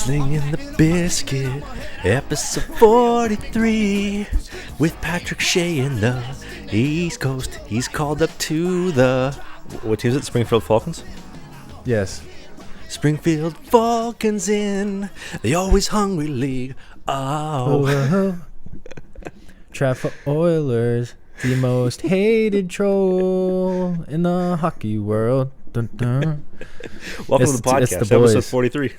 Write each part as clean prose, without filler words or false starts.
Slangin The Bizkit, episode 43, with Patrick Shea in the East Coast. He's called up to the... What team is it? Springfield Falcons? Yes. Springfield Falcons in the always hungry league. Oh. Trav for Oilers, the most hated troll in the hockey world. Dun, dun. Welcome to the podcast, episode 43.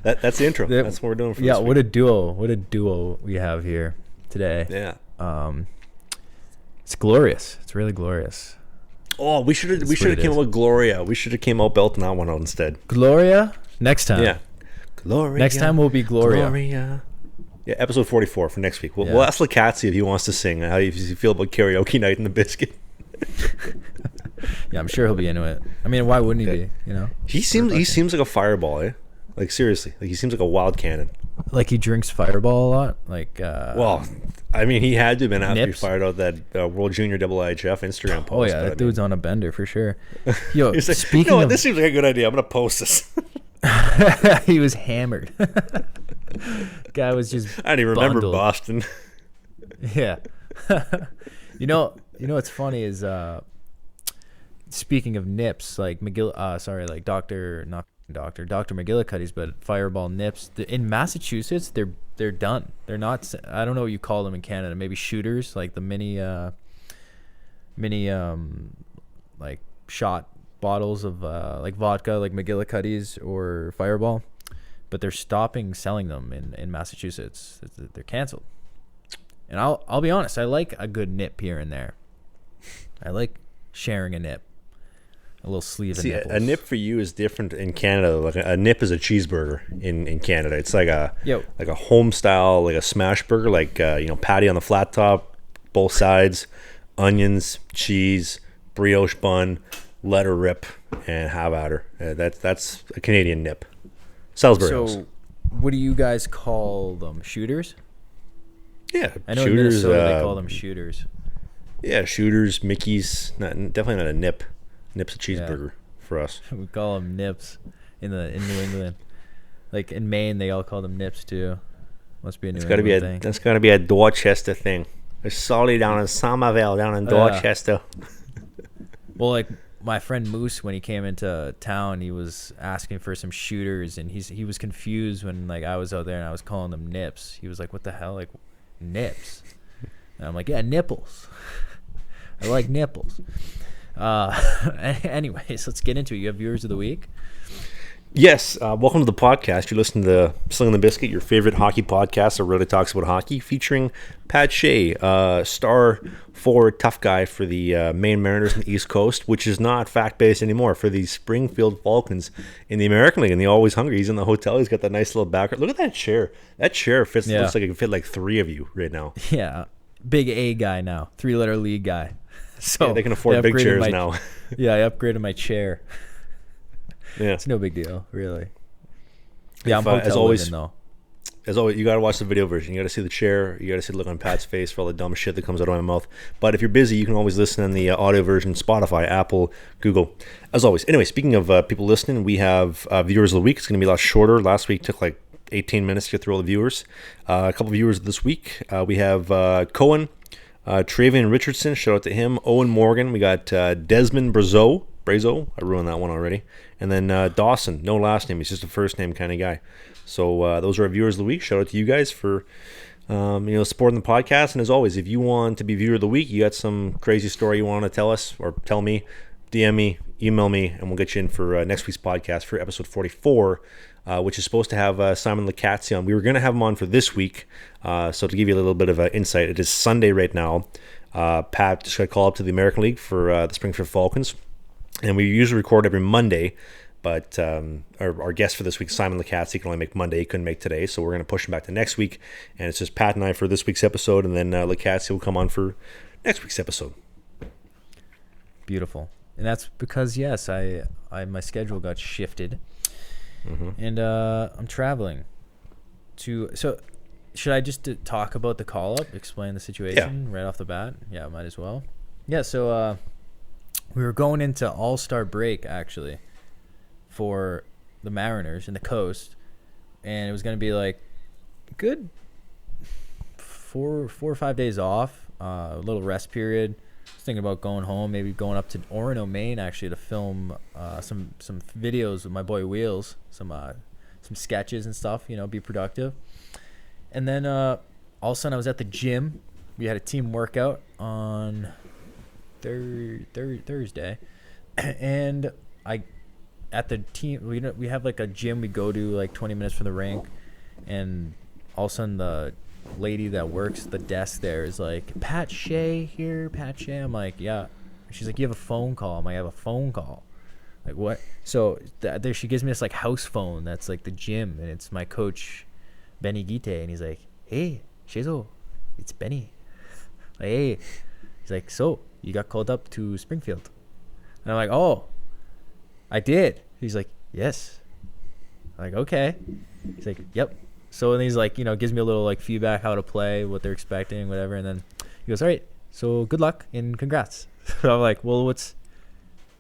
That's the intro. That's what we're doing for this week. What a duo we have here today. Yeah. It's glorious. It's really glorious. Oh, we should have came up with Gloria. We should have came out belting that one out instead. Gloria? Next time. Yeah. Gloria. Next time will be Gloria. Yeah, episode 44 for next week. We'll ask Lacazzi if he wants to sing. How you feel about karaoke night in the Bizkit? Yeah, I'm sure he'll be into it. I mean, why wouldn't he be? You know, he seems like a fireball, eh? Like seriously, like he seems like a wild cannon. Like he drinks Fireball a lot. Like, well, I mean, he had to have been after he fired out that World Junior IHF Instagram post. Oh yeah, that dude's on a bender for sure. Yo, like, speaking of, this seems like a good idea. I'm gonna post this. He was hammered. Guy was just. I didn't even remember Boston. Yeah. You know what's funny is speaking of nips, like Dr. McGillicuddy's, but Fireball nips in Massachusetts, they're done. They're not. I don't know what you call them in Canada. Maybe shooters, like the mini like shot bottles of like vodka, like McGillicuddy's or Fireball, but they're stopping selling them in Massachusetts. They're canceled. And I'll be honest, I like a good nip here and there. I like sharing a nip. A little sleeve of nipples. A nip for you is different in Canada. Like a nip is a cheeseburger in Canada. It's like a home style, like a smash burger, like patty on the flat top, both sides, onions, cheese, brioche bun, let her rip, and have at her. That's a Canadian nip. Salisbury House. So, what do you guys call them? Shooters? Yeah, I know shooters, in Minnesota they call them shooters. Yeah, shooters, Mickey's. Definitely not a nip. Nip's a cheeseburger for us. We call them nips in New England. Like in Maine, they all call them nips too. Must be a New England thing. That's got to be a Dorchester thing. There's Solly down in Somerville, down in Dorchester. Well, like my friend Moose, when he came into town, he was asking for some shooters, and he was confused when like I was out there and I was calling them nips. He was like, "What the hell, like nips?" And I'm like, "Yeah, nipples. I like nipples." Anyways, let's get into it. You have viewers of the week? Yes. Welcome to the podcast. You're listening to Slangin The Bizkit, your favorite hockey podcast that really talks about hockey, featuring Pat Shea, star forward tough guy for the Maine Mariners in the East Coast, which is not fact-based anymore, for the Springfield Falcons in the American League, and the Always Hungry. He's in the hotel. He's got that nice little background. Look at that chair. That chair fits. Yeah. Looks like it can fit like three of you right now. Yeah. Big A guy now. 3-letter league guy. So yeah, they can afford big chairs now. Yeah, I upgraded my chair. Yeah, it's no big deal, really. Yeah, I'm hotel living though. As always, you got to watch the video version. You got to see the chair. You got to see the look on Pat's face for all the dumb shit that comes out of my mouth. But if you're busy, you can always listen in the audio version, Spotify, Apple, Google. As always. Anyway, speaking of people listening, we have viewers of the week. It's going to be a lot shorter. Last week took like 18 minutes to get through all the viewers. A couple of viewers this week. We have Cohen, Travian Richardson, shout out to him. Owen Morgan, we got Desmond Brazo, I ruined that one already. And then Dawson, no last name, he's just a first name kind of guy. So those are our viewers of the week. Shout out to you guys for supporting the podcast. And as always, if you want to be viewer of the week, you got some crazy story you want to tell us or tell me, DM me, email me, and we'll get you in for next week's podcast for episode 44. Which is supposed to have Simon Lacazzi on. We were going to have him on for this week. So to give you a little bit of insight, it is Sunday right now. Pat just got called up to the American League for the Springfield Falcons. And we usually record every Monday. But our guest for this week, Simon Lacazzi, can only make Monday. He couldn't make today. So we're going to push him back to next week. And it's just Pat and I for this week's episode. And then Lacazzi will come on for next week's episode. Beautiful. And that's because, yes, I my schedule got shifted. Mm-hmm. And I'm traveling to... So should I just talk about the call up, explain the situation right off the bat? Yeah, might as well. Yeah, so we were going into All-Star break actually for the Mariners in the Coast, and it was going to be like good 4 or 5 days off, a little rest period. I was thinking about going home, maybe going up to Orono, Maine actually to film some videos with my boy Wheels, some sketches and stuff, you know, be productive. And then all of a sudden I was at the gym. We had a team workout on Thursday, and at the team we have like a gym we go to like 20 minutes from the rink, and all of a sudden the lady that works the desk there is like, Pat Shea here, Pat Shea. I'm like, yeah. She's like, you have a phone call. I'm like, I have a phone call. Like, what? So there she gives me this like house phone that's like the gym, and it's my coach Benny Gite, and he's like, hey Shezo, it's Benny. Like, hey. He's like, so you got called up to Springfield? And I'm like, oh, I did. He's like, yes. I'm like, okay. He's like, yep. So then he's like, you know, gives me a little like feedback how to play, what they're expecting, whatever. And then he goes, all right, so good luck and congrats. So I'm like, well, what's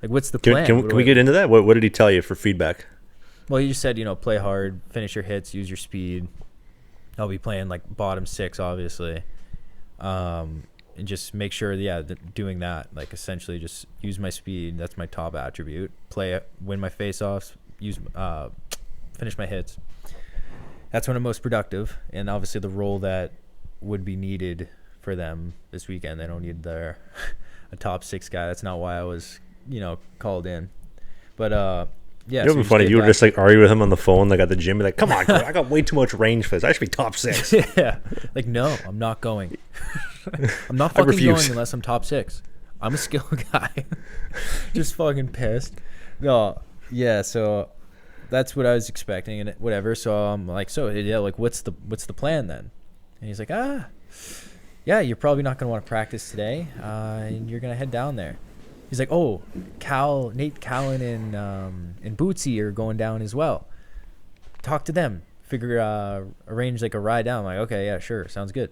the plan? Can we get into that? What did he tell you for feedback? Well, he just said, you know, play hard, finish your hits, use your speed. I'll be playing like bottom 6, obviously. And just make sure, doing that, like essentially just use my speed. That's my top attribute. Play it, win my face-offs, finish my hits. That's when I'm most productive. And obviously the role that would be needed for them this weekend, they don't need a top 6 guy. That's not why I was, you know, called in. But yeah, it would be funny. You were just like arguing with him on the phone, like at the gym, like, come on, bro, I got way too much range for this. I should be top 6. Yeah, like, no, I'm not going. I'm not fucking going unless I'm top 6. I'm a skill guy. Just fucking pissed. No, yeah. So that's what I was expecting, and whatever. So I'm like, like, what's the plan then? And he's like, yeah, you're probably not gonna want to practice today, and you're gonna head down there. He's like, oh, Nate Callan and Bootsy are going down as well. Talk to them. Arrange like a ride down. I'm like, okay, yeah, sure, sounds good.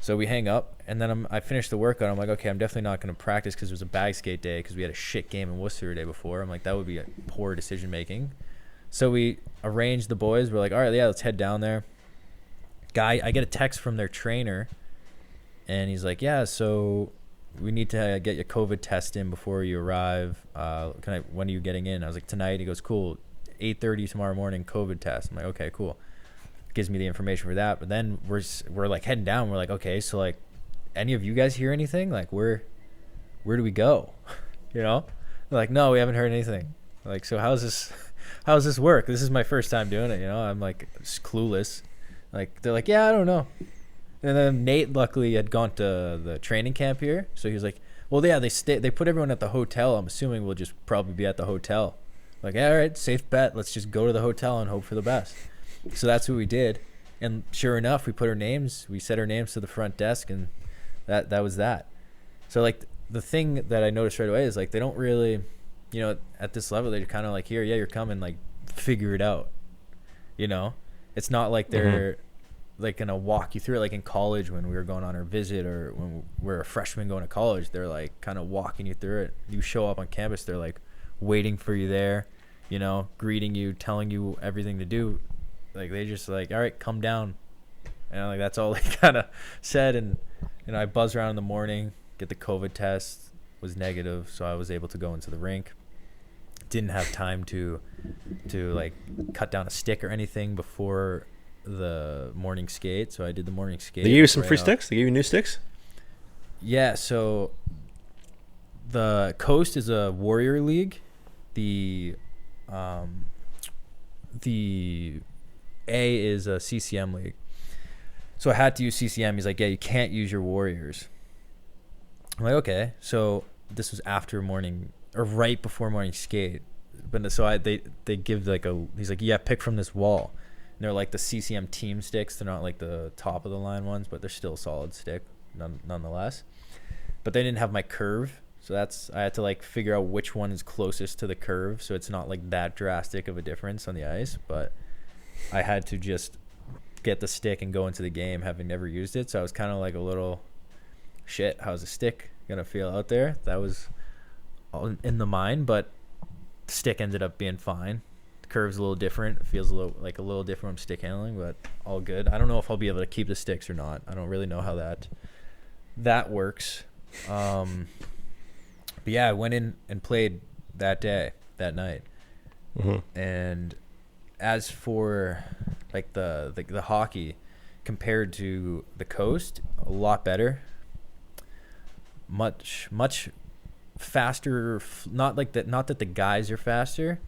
So we hang up, and then I finished the workout. I'm like, okay, I'm definitely not going to practice because it was a bag skate day because we had a shit game in Worcester the day before. I'm like, that would be a poor decision making. So we arranged the boys. We're like, all right, yeah, let's head down there. I get a text from their trainer, and he's like, yeah, so we need to get your COVID test in before you arrive. When are you getting in? I was like, tonight. He goes, cool, 8:30 tomorrow morning, COVID test. I'm like, okay, cool. Gives me the information for that. But then we're like heading down. We're like, okay, so like, any of you guys hear anything? Like, where do we go? You know? They're like, no, we haven't heard anything. Like, so how's this work? This is my first time doing it, you know? I'm like clueless. Like, they're like, yeah, I don't know. And then Nate luckily had gone to the training camp here, so he was like, well, yeah, they put everyone at the hotel. I'm assuming we'll just probably be at the hotel. Like, all right, safe bet. Let's just go to the hotel and hope for the best. So that's what we did, and sure enough, we set our names to the front desk, and that was that. So like the thing that I noticed right away is like they don't really, you know, at this level they're kind of like, here, yeah, you're coming, like figure it out. You know, it's not like they're like gonna walk you through it like in college when we were going on our visit, or when we're a freshman going to college. They're like kind of walking you through it. You show up on campus, they're like waiting for you there, you know, greeting you, telling you everything to do. Like, they just like, all right, come down. And like, that's all they kind of said. And, you know, I buzzed around in the morning, get the COVID test, was negative. So I was able to go into the rink. Didn't have time to like cut down a stick or anything before the morning skate. So I did the morning skate. They gave you some free sticks? They gave you new sticks? Yeah. So the Coast is a Warrior League. The A is a CCM league. So I had to use CCM. He's like, yeah, you can't use your Warriors. I'm like, okay. So this was after morning, or right before morning skate. But so they give like he's like, yeah, pick from this wall. And they're like the CCM team sticks. They're not like the top of the line ones, but they're still a solid stick nonetheless. But they didn't have my curve. So I had to like figure out which one is closest to the curve. So it's not like that drastic of a difference on the ice, but I had to just get the stick and go into the game having never used it. So I was kind of like a little shit. How's the stick gonna feel out there? That was all in the mind, but the stick ended up being fine. The curve's a little different. It feels a little different from stick handling, but all good. I don't know if I'll be able to keep the sticks or not. I don't really know how that works. But yeah, I went in and played that night. Mm-hmm. And as for like the hockey compared to the coast, a lot better. Much faster. Not that the guys are faster,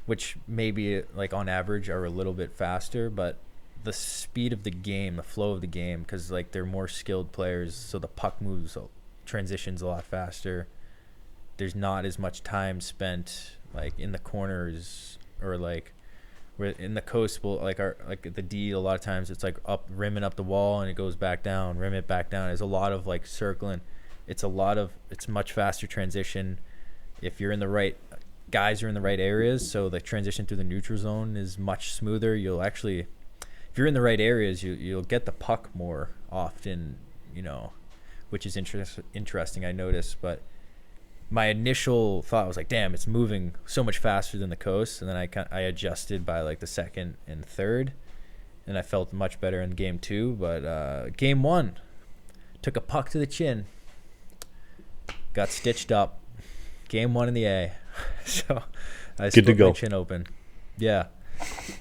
which maybe like on average are a little bit faster, but the speed of the game, the flow of the game, because like they're more skilled players, so the puck moves, transitions a lot faster. There's not as much time spent like in the corners, or like where in the coast will like the D, a lot of times it's like up rimming up the wall and it goes back down, rim it back down. There's a lot of like circling. It's much faster transition if you're in the right guys are in the right areas, so the transition through the neutral zone is much smoother. You'll actually, if you're in the right areas, you'll get the puck more often, which is interesting, I noticed. But my initial thought was like, damn, it's moving so much faster than the coast. And then I adjusted by like the second and third, and I felt much better in game 2. But game 1, took a puck to the chin, got stitched up. Game 1 in the A. So I split my chin open. Yeah.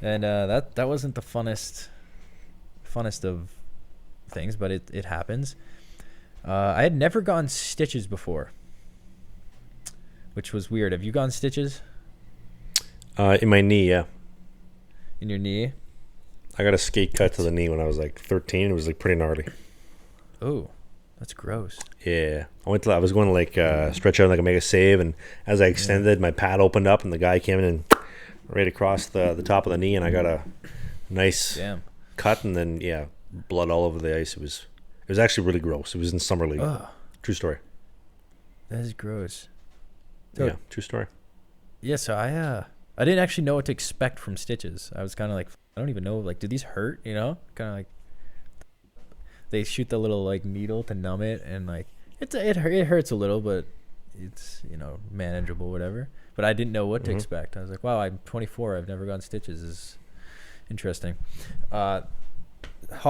And that wasn't the funnest of things, but it happens. I had never gone stitches before, which was weird. Have you gone stitches? In my knee, yeah. In your knee? I got a skate cut to the knee when I was like 13. It was like pretty gnarly. Oh, that's gross. Yeah. I was going to like stretch out and like make a save, and as I extended, my pad opened up and the guy came in and right across the top of the knee, and I got a nice cut, and then blood all over the ice. It was actually really gross. It was in summer league. Ugh. True story. That is gross. So, yeah, true story. Yeah, so I didn't actually know what to expect from stitches. I was kind of like, I don't even know, like, do these hurt, Kind of like, they shoot the little, like, needle to numb it, and, like, it hurts a little, but it's, manageable, whatever. But I didn't know what to expect. I was like, wow, I'm 24. I've never gotten stitches. This is interesting. Hot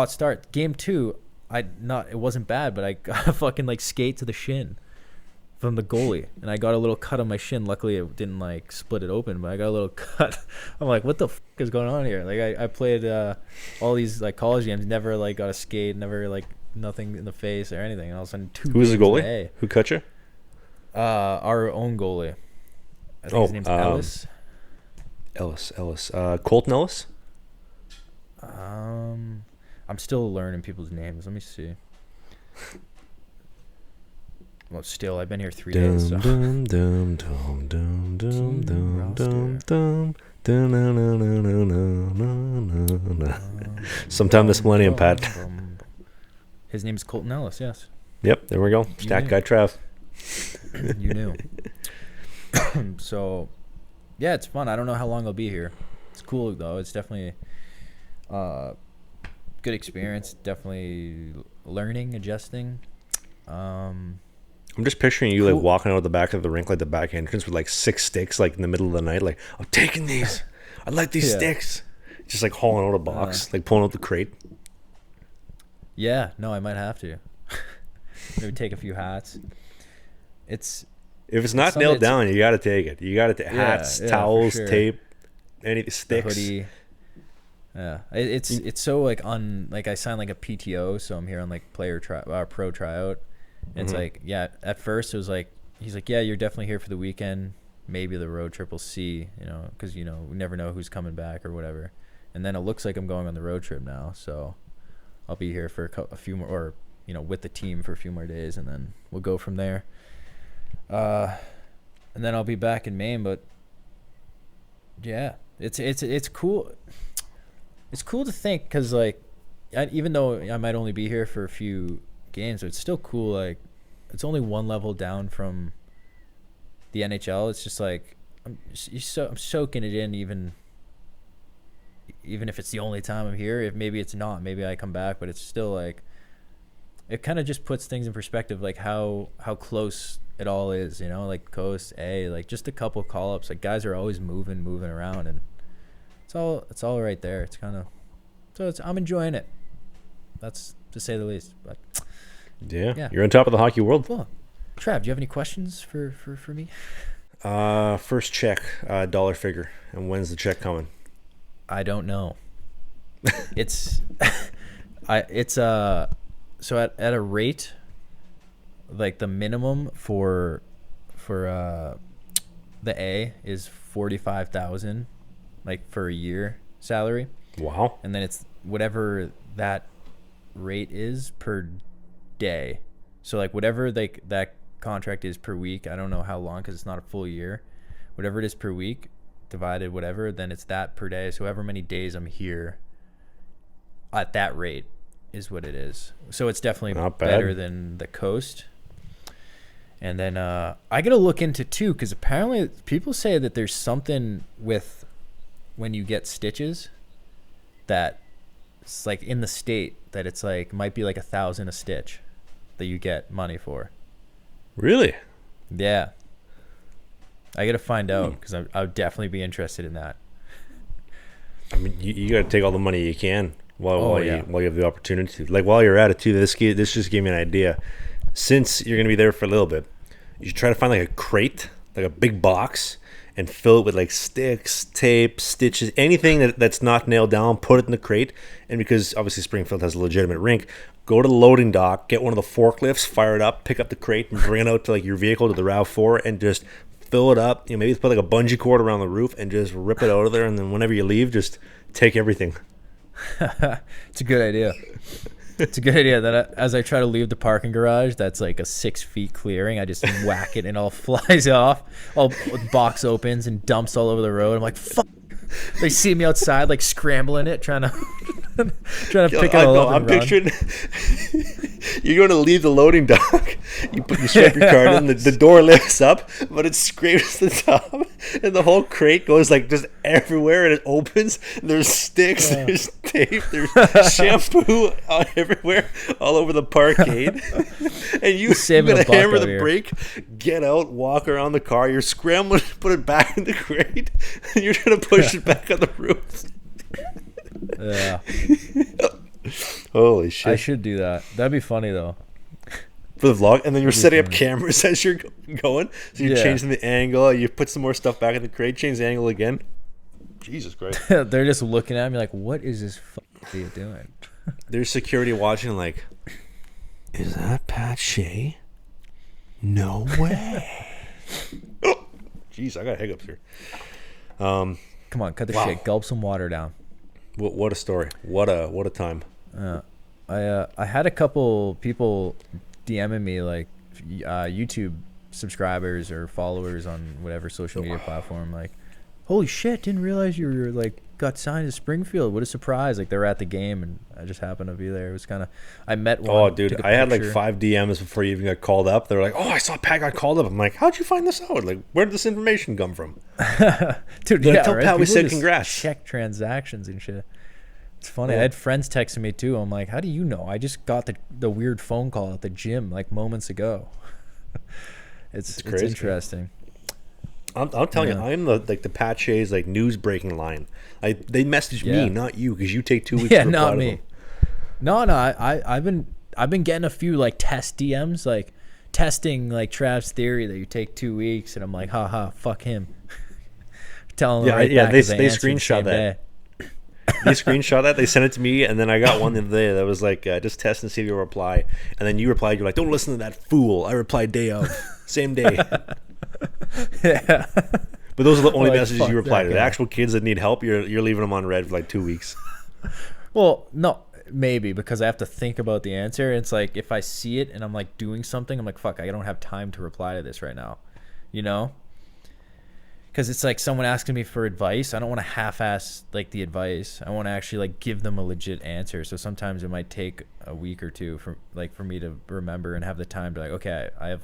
start. Game 2, it wasn't bad, but I got a fucking, like, skate to the shin from the goalie, and I got a little cut on my shin. Luckily it didn't like split it open, but I got a little cut. I'm like, what the fuck is going on here? Like I played all these like college games, never like got a skate, never like nothing in the face or anything, and all of a sudden Who was the goalie? Who cut you? Our own goalie. I think his name's Ellis. Ellis. Colton Ellis? I'm still learning people's names. Let me see. Well, still, I've been here 3 days. So. Sometime this millennium, Pat. His name is Colton Ellis, yes. Yep, there we go. Stat guy Trav. You knew. So, yeah, it's fun. I don't know how long I'll be here. It's cool, though. It's definitely good experience. Definitely learning, adjusting. I'm just picturing you like walking out of the back of the rink, like the back entrance with like 6 sticks, like in the middle of the night, like, I'm taking these. I like these sticks. Just like hauling out a box, like pulling out the crate. Yeah, no, I might have to. Maybe take a few hats. If it's not nailed down, you got to take it. You got to hats, towels, tape, any sticks. The hoodie. Yeah, it's so like like I signed like a PTO, so I'm here on like pro tryout. And it's like, at first it was like, he's like, yeah, you're definitely here for the weekend. Maybe the road trip, we'll see, because, we never know who's coming back or whatever. And then it looks like I'm going on the road trip now. So I'll be here for a few more, or, with the team for a few more days, and then we'll go from there. And then I'll be back in Maine, but yeah, it's cool. It's cool to think, because like, even though I might only be here for a few games, but it's still cool. Like, it's only one level down from the NHL. It's just like I'm soaking it in, even if it's the only time I'm here, if maybe it's not, maybe I come back, but it's still like, it kind of just puts things in perspective, like how close it all is, you know, like coast A, like just a couple call ups, like guys are always moving around, and it's all right there. It's kind of, so I'm enjoying it. That's to say the least. But yeah, you're on top of the hockey world. Cool. Trav, do you have any questions for me? First check, dollar figure, and when's the check coming? I don't know. It's so at a rate, like the minimum for the A is 45,000, like for a year salary. Wow. And then it's whatever that rate is per day. So like whatever that contract is per week, I don't know how long because it's not a full year. Whatever it is per week, divided whatever, then it's that per day. So however many days I'm here at that rate is what it is. So it's definitely better than the coast. And then I gotta look into too, because apparently people say that there's something with when you get stitches that it's like in the state that it's like might be like $1,000 a stitch that you get money for. Really? Yeah. I gotta find out because I would definitely be interested in that. I mean, you gotta take all the money you can while you have the opportunity. Like while you're at it too. This just gave me an idea. Since you're gonna be there for a little bit, you should try to find like a crate, like a big box, and fill it with like sticks, tape, stitches, anything that's not nailed down. Put it in the crate, and because obviously Springfield has a legitimate rink, go to the loading dock, get one of the forklifts, fire it up, pick up the crate, and bring it out to like your vehicle to the RAV4, and just fill it up. You know, maybe put like a bungee cord around the roof and just rip it out of there. And then whenever you leave, just take everything. It's a good idea. It's a good idea that as I try to leave the parking garage, that's like a 6 feet clearing. I just whack it and it all flies off. All the box opens and dumps all over the road. I'm like, fuck. They see me outside, like scrambling it, trying to pick it all up. I'm picturing you're going to leave the loading dock. You swipe your card in, the door lifts up, but it scrapes the top, and the whole crate goes like just everywhere, and it opens. And there's sticks, there's tape, there's shampoo everywhere, all over the parkade. And you gonna hammer the brake, get out, walk around the car. You're scrambling to put it back in the crate, and you're gonna push it back on the roof. Yeah. Holy shit. I should do that. That'd be funny though. For the vlog, and then you're setting up cameras as you're going. So you're changing the angle. You put some more stuff back in the crate, change the angle again. Jesus Christ. They're just looking at me like, what is this idiot doing? There's security watching like, is that Pat Shea? No way. Oh, jeez, I got hiccups here. Come on, cut the shit. Gulp some water down. What a story. What a time. I had a couple people DMing me like YouTube subscribers or followers on whatever social media platform, like, holy shit, didn't realize you were like got signed to Springfield. What a surprise. Like they were at the game and I just happened to be there. It was kind of, I met one. Oh dude, I had like 5 DMs before you even got called up. They were like, oh, I saw Pat got called up. I'm like, how'd you find this out? Like, where did this information come from? Dude, tell Pat we said congrats. Check transactions and shit. It's funny. I had friends texting me too. I'm like, how do you know? I just got the weird phone call at the gym like moments ago. It's interesting. I'm telling you, I'm the Pat Shea's like news breaking line. They messaged me, not you, because you take 2 weeks. Yeah, not me. No. I've been getting a few like test DMs, like testing like Trav's theory that you take 2 weeks, and I'm like, haha, fuck him. Telling them they screenshot that. They screenshot that, they sent it to me, and then I got one the other day that was like, just test and see if you'll reply. And then you replied, you're like, don't listen to that fool. I replied day of, same day. Yeah. But those are the only messages you reply to. The actual kids that need help, you're leaving them on red for like 2 weeks. Well, no, maybe because I have to think about the answer. It's like if I see it and I'm like doing something, I'm like, fuck, I don't have time to reply to this right now, you know? Because it's like someone asking me for advice. I don't want to half-ass like the advice. I want to actually like give them a legit answer. So sometimes it might take a week or two for me to remember and have the time to like, okay, I have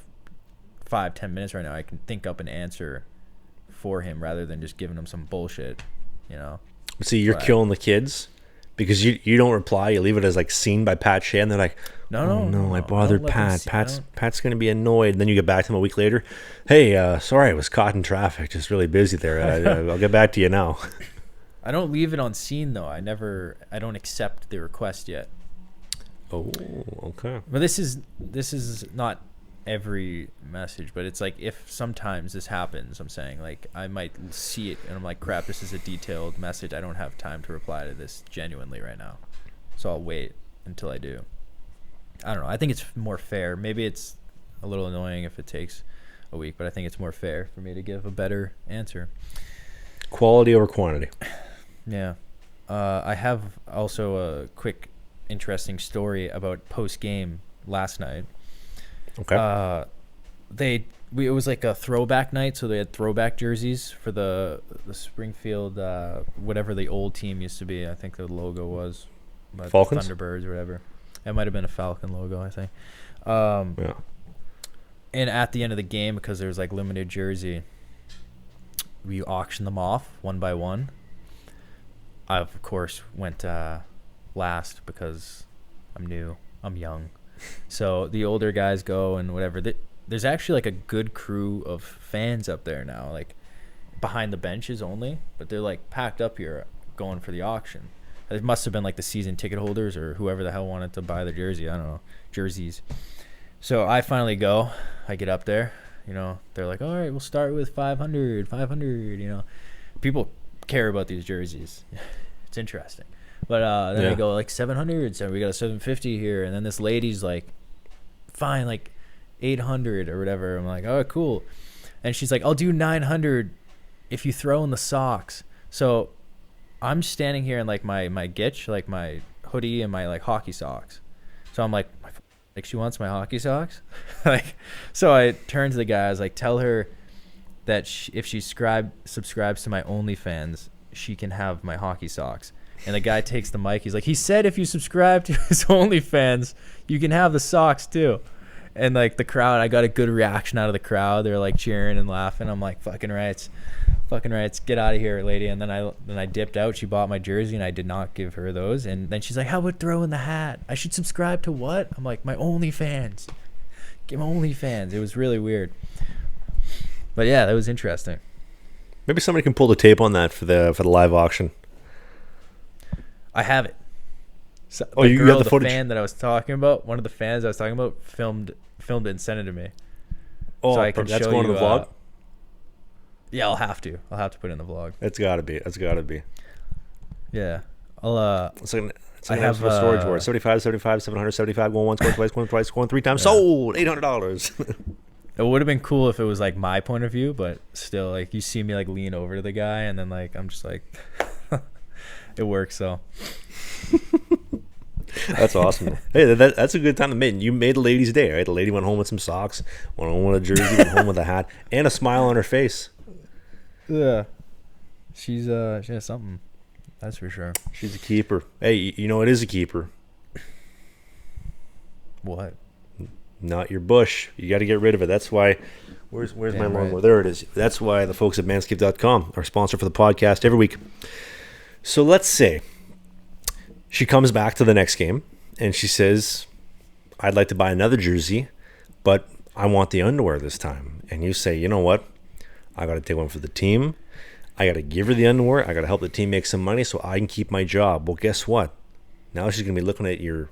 5-10 minutes right now. I can think up an answer for him rather than just giving him some bullshit, you know? See, you're killing the kids because you don't reply. You leave it as like seen by Pat Shea, and they're like, no, I bothered Pat. Pat's going to be annoyed. And then you get back to him a week later. Hey, sorry, I was caught in traffic. Just really busy there. I'll get back to you now. I don't leave it on scene though. I don't accept the request yet. Oh, okay. But this is not every message, but it's like if sometimes this happens, I'm saying like I might see it and I'm like, crap, this is a detailed message. I don't have time to reply to this genuinely right now. So I'll wait until I do. I don't know. I think it's more fair. Maybe it's a little annoying if it takes a week, but I think it's more fair for me to give a better answer. Quality over quantity. Yeah. I have also a quick interesting story about post-game last night. Okay. It was like a throwback night, so they had throwback jerseys for the Springfield, whatever the old team used to be. I think the logo was Falcons? Thunderbirds or whatever. It might have been a Falcon logo, I think. Yeah. And at the end of the game, because there was like limited jersey, we auctioned them off one by one. I of course went last because I'm new, I'm young. So the older guys go and whatever. There's actually like a good crew of fans up there now, like behind the benches only, but they're like packed up here going for the auction. It must have been like the season ticket holders or whoever the hell wanted to buy the jersey. I don't know, jerseys. So I finally go. I get up there. You know, they're like, all right, we'll start with 500, you know. People care about these jerseys. It's interesting. But then they go like 700, so we got a 750 here. And then this lady's like, fine, like 800 or whatever. I'm like, oh, cool. And she's like, I'll do 900 if you throw in the socks. So I'm standing here in like my gitch, like my hoodie and my like hockey socks. So I'm like she wants my hockey socks. Like, so I turn to the guy. I was like, tell her that if she subscribes to my OnlyFans, she can have my hockey socks. And the guy takes the mic. He's like, he said if you subscribe to his OnlyFans, you can have the socks too. And like the crowd, I got a good reaction out of the crowd. They're like cheering and laughing. I'm like, fucking rights, get out of here, lady. And then I dipped out. She bought my jersey and I did not give her those. And then she's like, how about throw in the hat? I should subscribe to what? I'm like, my OnlyFans. Get my OnlyFans. It was really weird. But yeah, that was interesting. Maybe somebody can pull the tape on that for the live auction. I have it. So you got the footage? Fan that I was talking about, one of the fans I was talking about, filmed it and sent it to me. Oh, so I can that's show going you, to the vlog? Yeah, I'll have to put it in the vlog. It's gotta be. Yeah. I'll I have storage wars. 75, 775, going once, going twice, going three times. Sold $800. It would have been cool if it was like my point of view, but still, like you see me like lean over to the guy, and then like I'm just like, it works. So that's awesome. Hey, that's a good time to make. You made a lady's day, right? The lady went home with some socks, went home with a jersey, went home with a hat, and a smile on her face. Yeah, she has something. That's for sure. She's a keeper. Hey, you know it is a keeper. What? Not your bush. You got to get rid of it. That's why. Where's my lawnmower? Right. There it is. That's why the folks at manscaped.com are sponsor for the podcast every week. So let's say she comes back to the next game and she says, I'd like to buy another jersey, but I want the underwear this time. And you say, you know what? I got to take one for the team. I got to give her the underwear. I got to help the team make some money so I can keep my job. Well, guess what? Now she's going to be looking at your,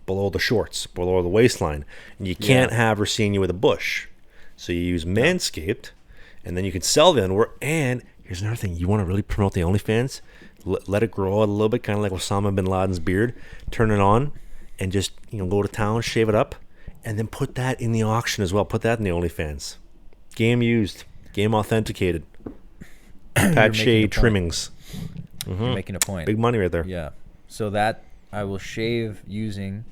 below the shorts, below the waistline. And you can't have her seeing you with a bush. So you use Manscaped, and then you can sell the underwear. And here's another thing. You want to really promote the OnlyFans? Let it grow out a little bit, kind of like Osama bin Laden's beard. Turn it on and just, go to town, shave it up, and then put that in the auction as well. Put that in the OnlyFans. Game used. Game authenticated. Pat Shea trimmings. Mm-hmm. You're making a point. Big money right there. Yeah. So that I will shave using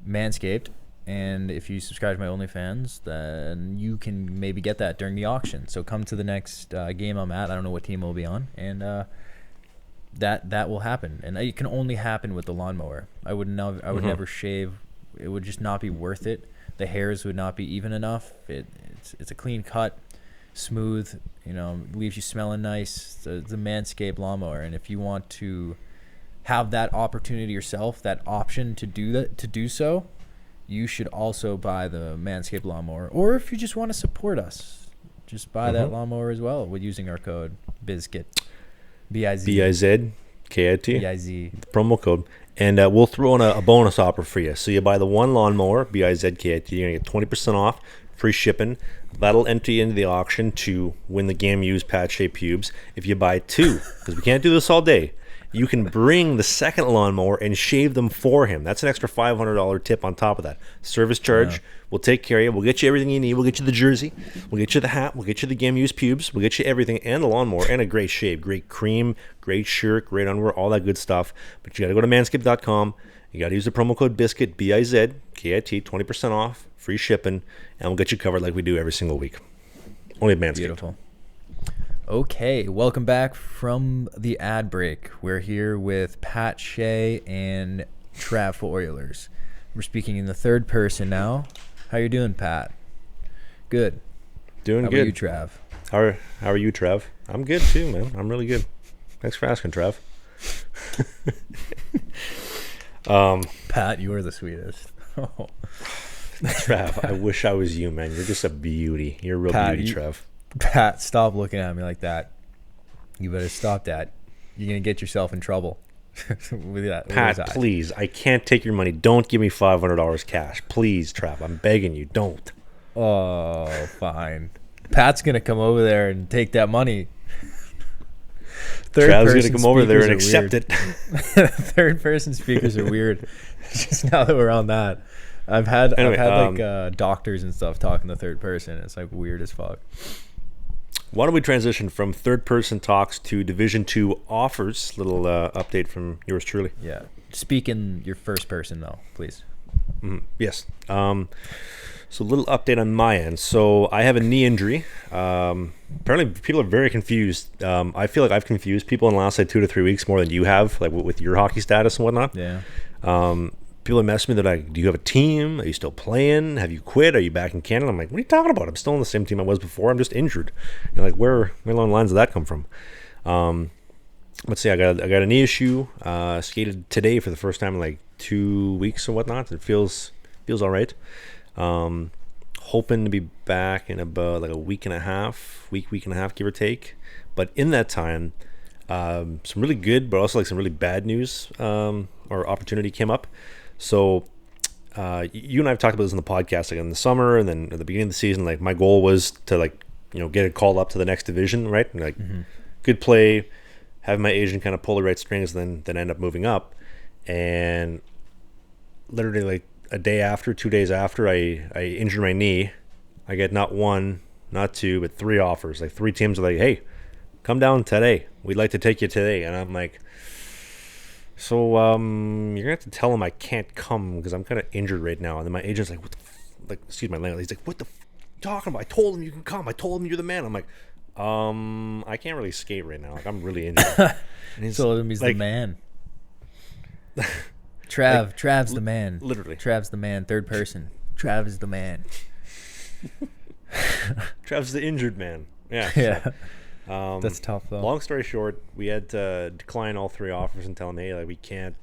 Manscaped. And if you subscribe to my OnlyFans, then you can maybe get that during the auction. So come to the next game I'm at. I don't know what team we'll be on. And that will happen. And it can only happen with the lawnmower. I would never shave. It would just not be worth it. The hairs would not be even enough. It's a clean cut. smooth, leaves you smelling nice. The Manscaped lawnmower. And if you want to have that opportunity yourself, that option to do so, you should also buy the Manscaped lawnmower. Or if you just want to support us, just buy that lawnmower as well with using our code BIZKIT. BIZKIT. BIZKIT. The promo code. And we'll throw in a bonus offer for you. So you buy the one lawnmower, BIZKIT, you're going to get 20% off, free shipping. That'll enter you into the auction to win the Game Used Pat Shea pubes. If you buy two, because we can't do this all day, you can bring the second lawnmower and shave them for him. That's an extra $500 tip on top of that. Service charge, we'll take care of you. We'll get you everything you need. We'll get you the jersey. We'll get you the hat. We'll get you the Game Used pubes. We'll get you everything and the lawnmower and a great shave, great cream, great shirt, great underwear, all that good stuff. But you got to go to manscaped.com. You got to use the promo code BIZKIT, BIZKIT, 20% off, free shipping, and we'll get you covered like we do every single week. Only at Manscaped. Beautiful. Okay, welcome back from the ad break. We're here with Pat Shea and Trav for Oilers. We're speaking in the third person now. How you doing, Pat? Good. Doing good. How are you, Trav? How are you, Trav? I'm good too, man. I'm really good. Thanks for asking, Trav. Pat, you are the sweetest. Trav, I wish I was you, man. You're just a beauty. You're a real Pat, beauty, Trav. Pat, stop looking at me like that. You better stop that. You're going to get yourself in trouble. with that. Pat, please. I can't take your money. Don't give me $500 cash. Please, Trav. I'm begging you. Don't. Oh, fine. Pat's going to come over there and take that money. Trav's going to come over there and accept it. Third person speakers are weird. Just now that we're on that. I've had doctors and stuff talking to third person. It's like weird as fuck. Why don't we transition from third person talks to Division 2 offers? Little update from yours truly. Yeah. Speak in your first person though, please. Yes. So a little update on my end. So I have a knee injury. Apparently people are very confused. I feel like I've confused people in the last 2 to 3 weeks more than you have, like with your hockey status and whatnot. Yeah. People have messaged me. They're like, do you have a team? Are you still playing? Have you quit? Are you back in Canada? I'm like, what are you talking about? I'm still on the same team I was before. I'm just injured. Like, where along the lines did that come from? Let's see. I got a knee issue. Skated today for the first time in like 2 weeks or whatnot. It feels all right. Hoping to be back in about like a week and a half, give or take. But in that time, some really good, but also like some really bad news or opportunity came up. So you and I have talked about this in the podcast, like in the summer and then at the beginning of the season. Like my goal was to get a call up to the next division, right? And good play, have my agent kind of pull the right strings, then end up moving up. And literally like a day after, 2 days after I injured my knee, I get not one, not two, but 3 offers. Like 3 teams are like, hey, come down today. We'd like to take you today. And I'm like, so you're gonna have to tell him I can't come because I'm kind of injured right now. And then my agent's like, what the excuse my language. He's like, what the you talking about? I told him you can come. I told him you're the man. I'm like, I can't really skate right now. Like I'm really injured. And he's like, the man. Trav's the man. Literally. Trav's the man. Third person. Trav is the man. Trav's the injured man. Yeah. Yeah. That's tough though. Long story short, we had to decline all 3 offers and tell them, hey, like we can't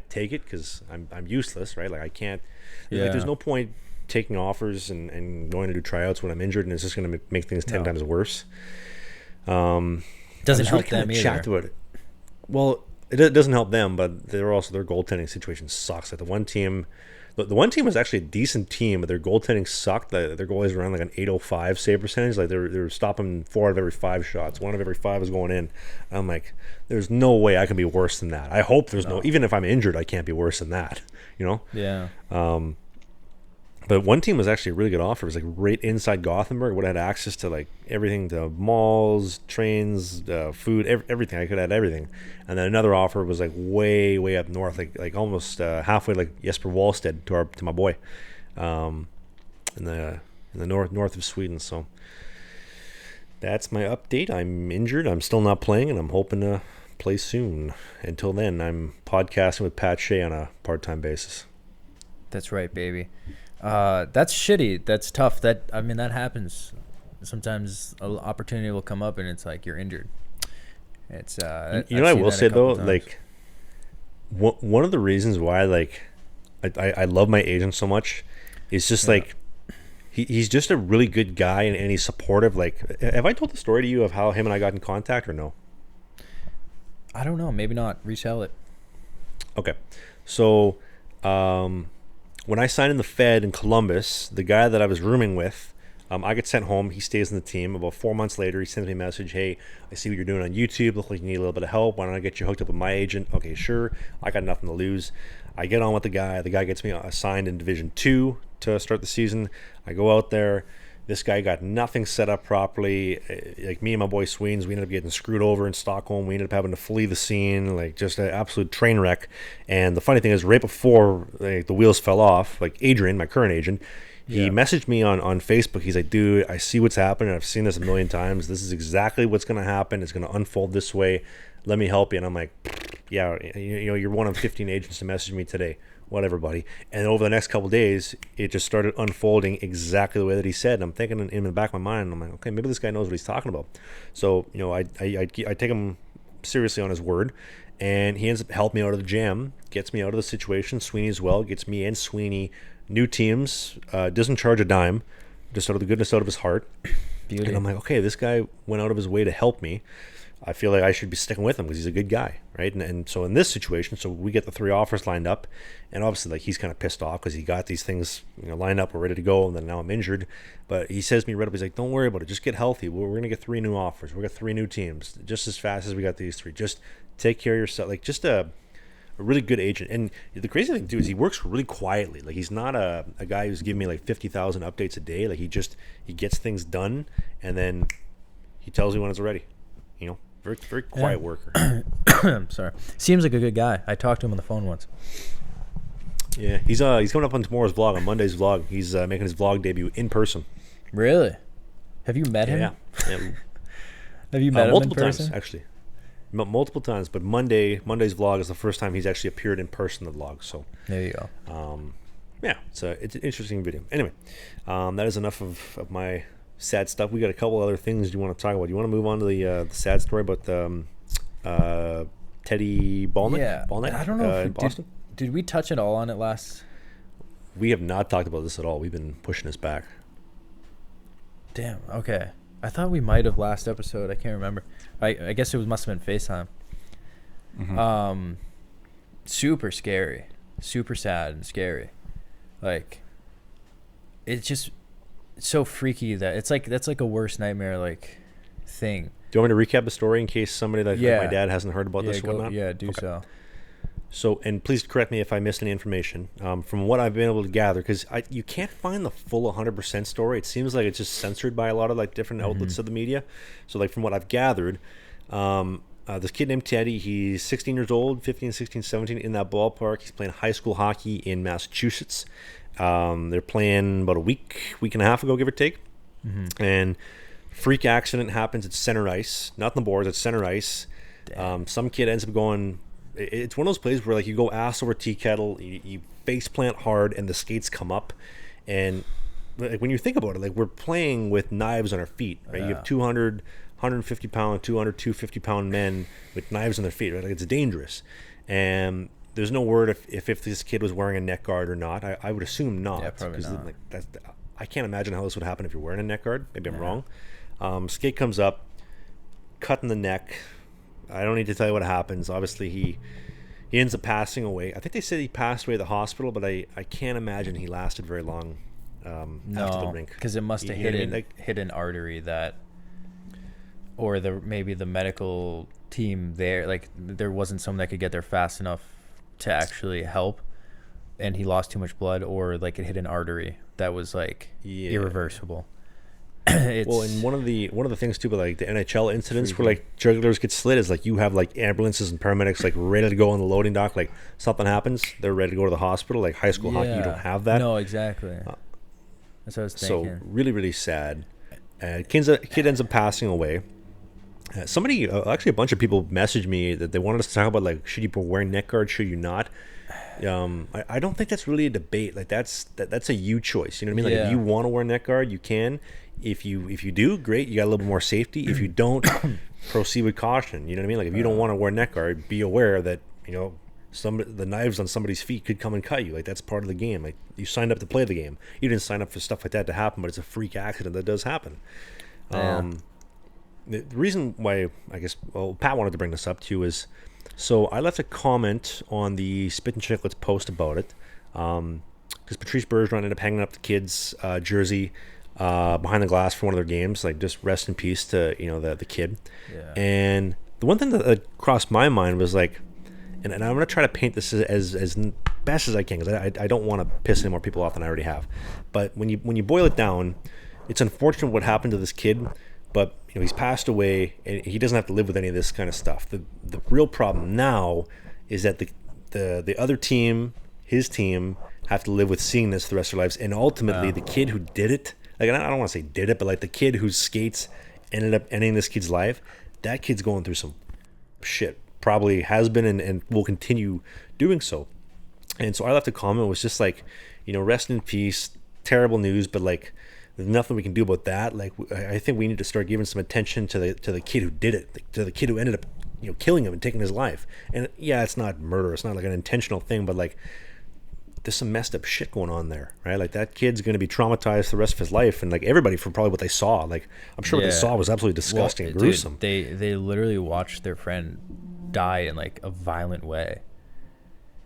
take it because I'm useless, right? Like I can't. Yeah. Like there's no point taking offers and going to do tryouts when I'm injured, and it's just going to make things 10 times worse. Doesn't help them either. Chat about it. Well, it doesn't help them, but their goaltending situation sucks. Like the one team was actually a decent team, but their goaltending sucked. Their goalies were around like an .805 save percentage. Like they were stopping 4 out of every 5 shots. 1 of every 5 was going in. I'm like, there's no way I can be worse than that. I hope there's no. Even if I'm injured, I can't be worse than that. You know? Yeah. But one team was actually a really good offer. It was like right inside Gothenburg. Would have had access to like everything, to malls, trains, food, everything. I could have had everything. And then another offer was like way up north, like almost halfway, like Jesper Wallstead to my boy, in the north of Sweden. So that's my update. I'm injured. I'm still not playing, and I'm hoping to play soon. Until then, I'm podcasting with Pat Shea on a part-time basis. That's right, baby. That's shitty. That's tough. That happens. sometimes an opportunity will come up and it's like you're injured. It's You know what I will say though, like one of the reasons why like I love my agent so much is just like he's just a really good guy and he's supportive. Like, have I told the story to you of how him and I got in contact or no? I don't know, maybe not. Resell it. Okay, so when I signed in the Fed in Columbus, the guy that I was rooming with, I get sent home. He stays in the team. About 4 months later, he sends me a message. Hey, I see what you're doing on YouTube. Look like you need a little bit of help. Why don't I get you hooked up with my agent? Okay, sure. I got nothing to lose. I get on with the guy. The guy gets me assigned in Division 2 to start the season. I go out there. This guy got nothing set up properly. Like me and my boy Sweens, we ended up getting screwed over in Stockholm. We ended up having to flee the scene, like just an absolute train wreck. And the funny thing is, right before like, the wheels fell off, like Adrian, my current agent, he messaged me on Facebook. He's like, dude, I see what's happening. I've seen this a million times. This is exactly what's going to happen. It's going to unfold this way. Let me help you. And I'm like, yeah, you know, you're one of 15 agents to message me today. Whatever, buddy. And over the next couple of days, it just started unfolding exactly the way that he said. And I'm thinking in the back of my mind, I'm like, okay, maybe this guy knows what he's talking about. So, you know, I take him seriously on his word. And he ends up helping me out of the jam, gets me out of the situation. Sweeney as well, gets me and Sweeney new teams, doesn't charge a dime, just out of the goodness out of his heart. Beauty. And I'm like, okay, this guy went out of his way to help me. I feel like I should be sticking with him because he's a good guy, right? And so in this situation, so we get the 3 offers lined up, and obviously like he's kind of pissed off because he got these things lined up, we're ready to go, and then now I'm injured. But he says to me right up, he's like, don't worry about it, just get healthy. We're gonna get 3 new offers. We're gonna get 3 new teams just as fast as we got these 3. Just take care of yourself. Like just a really good agent. And the crazy thing too is he works really quietly. Like he's not a guy who's giving me like 50,000 updates a day. Like he gets things done and then he tells me when it's ready. Very, very quiet worker. Sorry. Seems like a good guy. I talked to him on the phone once. Yeah, he's coming up on tomorrow's vlog, on Monday's vlog. He's making his vlog debut in person. Really? Have you met him? Yeah. Have you met him multiple in person? times actually? Multiple times, but Monday's vlog is the first time he's actually appeared in person in the vlog. So there you go. Yeah, it's an interesting video. Anyway, that is enough of my sad stuff. We got a couple other things you want to talk about. You want to move on to the sad story about Teddy Balkind? Yeah, Balkind, I don't know. In Boston. Did we touch at all on it last? We have not talked about this at all. We've been pushing this back. Damn. Okay. I thought we might have last episode. I can't remember. I guess it must have been FaceTime. Mm-hmm. Super scary, super sad and scary. Like, it's just so freaky that that's like a worst nightmare like thing. Do you want me to recap the story in case somebody like my dad hasn't heard about this or whatnot? Yeah, do okay. So, and please correct me if I missed any information. From what I've been able to gather, because you can't find the full 100% story. It seems like it's just censored by a lot of like different outlets of the media. So like from what I've gathered, this kid named Teddy, he's 16 years old, 15, 16, 17, in that ballpark. He's playing high school hockey in Massachusetts. They're playing about a week and a half ago, give or take. Mm-hmm. And freak accident happens at center ice, not in the boards, it's center ice. Some kid ends up going, it's one of those plays where like you go ass over tea kettle, you face plant hard and the skates come up. And like when you think about it, like we're playing with knives on our feet, right? You have 200, 150 pound, 200, 250 pound men with knives on their feet, right? Like it's dangerous. And there's no word if this kid was wearing a neck guard or not. I would assume not. Yeah, probably not. Like I can't imagine how this would happen if you're wearing a neck guard. Maybe I'm wrong. Skate comes up, cut in the neck. I don't need to tell you what happens. Obviously, he ends up passing away. I think they said he passed away at the hospital, but I can't imagine he lasted very long after the rink. Because it must have hit an artery that, or maybe the medical team there, like there wasn't someone that could get there fast enough to actually help, and he lost too much blood, or like it hit an artery that was like irreversible. Well, and one of the things too, but like the NHL incidents where like jugglers get slit is like you have like ambulances and paramedics like ready to go on the loading dock. Like something happens, they're ready to go to the hospital. Like high school hockey, you don't have that. No, exactly. That's what I was thinking. So really, really sad. Kid ends up passing away. Somebody, actually, a bunch of people messaged me that they wanted us to talk about like should you be wearing neck guards, should you not? I don't think that's really a debate. Like that's a you choice. You know what I mean? Like if you want to wear a neck guard, you can. If you do, great, you got a little bit more safety. If you don't, proceed with caution. You know what I mean? Like, if you don't want to wear neck guard, be aware that, you know, the knives on somebody's feet could come and cut you. Like, that's part of the game. Like, you signed up to play the game. You didn't sign up for stuff like that to happen, but it's a freak accident that does happen. Yeah. The reason why, I guess, well, Pat wanted to bring this up too is, so I left a comment on the Spit and Chicklets post about it, because Patrice Bergeron ended up hanging up the kid's jersey behind the glass for one of their games. Like, just rest in peace to, you know, the kid. Yeah. And the one thing that crossed my mind was like, and I'm going to try to paint this as best as I can, because I don't want to piss any more people off than I already have. But when you boil it down, it's unfortunate what happened to this kid, but, you know, he's passed away and he doesn't have to live with any of this kind of stuff. The real problem now is that the other team, his team, have to live with seeing this the rest of their lives. And ultimately, the kid who did it, like, I don't want to say did it, but like the kid whose skates ended up ending this kid's life, that kid's going through some shit. Probably has been and will continue doing so. And so I left a comment. It was just like, you know, rest in peace, terrible news, but like, there's nothing we can do about that. Like, I think we need to start giving some attention to the kid who did it, to the kid who ended up, you know, killing him and taking his life. And yeah, it's not murder. It's not like an intentional thing, but like, there's some messed up shit going on there, right? Like, that kid's going to be traumatized the rest of his life, and like everybody for probably what they saw. Like, I'm sure what they saw was absolutely disgusting and gruesome. Dude, they literally watched their friend die in like a violent way.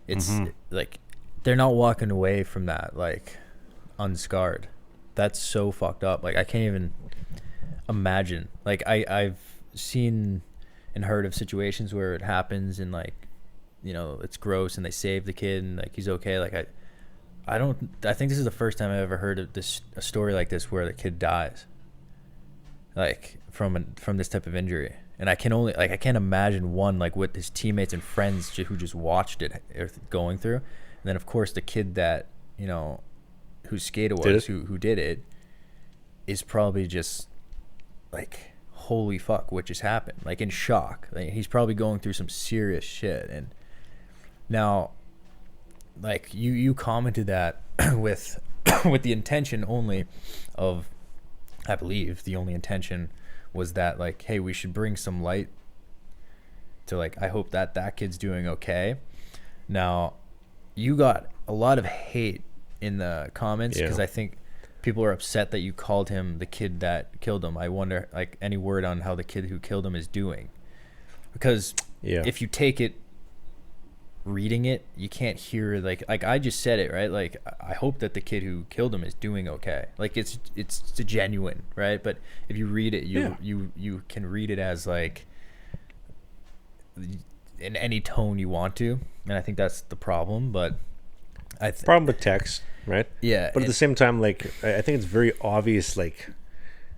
It's like they're not walking away from that like unscarred. That's so fucked up. Like, I can't even imagine. Like, I've seen and heard of situations where it happens and like, you know, it's gross and they save the kid and like he's okay. Like, I think this is the first time I've ever heard of a story like this where the kid dies like from this type of injury. And I can only, like, I can't imagine one, like, what his teammates and friends who just watched it are going through. And then of course the kid that, you know, whose skate it was, who did it, is probably just like, holy fuck, what just happened? Like, in shock. Like, he's probably going through some serious shit. And now, like, you commented that with the intention only of, I believe the only intention was that, like, hey, we should bring some light to, like, I hope that kid's doing okay. Now, you got a lot of hate in the comments because I think people are upset that you called him the kid that killed him. I wonder, like, any word on how the kid who killed him is doing, because if you take it reading it, you can't hear like I just said it, right? Like, I hope that the kid who killed him is doing okay. Like, it's genuine, right? But if you read it, you can read it as like in any tone you want to, and I think that's the problem. But problem with text, right? Yeah. But at the same time, like, I think it's very obvious. Like,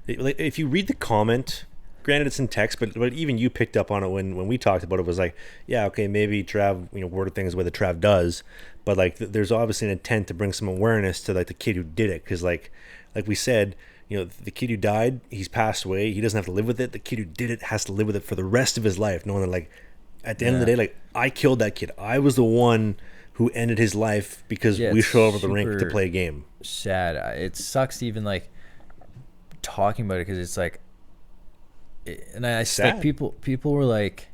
if you read the comment, granted it's in text, but even you picked up on it when we talked about it. Was like, yeah, okay, maybe Trav, you know, worded things the way that Trav does, but like, there's obviously an intent to bring some awareness to like the kid who did it, because like we said, you know, the kid who died, he's passed away. He doesn't have to live with it. The kid who did it has to live with it for the rest of his life, knowing that, like, at the end of the day, like, I killed that kid. I was the one who ended his life because we showed up at the rink to play a game. Sad. It sucks to even like talking about it, because it's like, and I like, people were like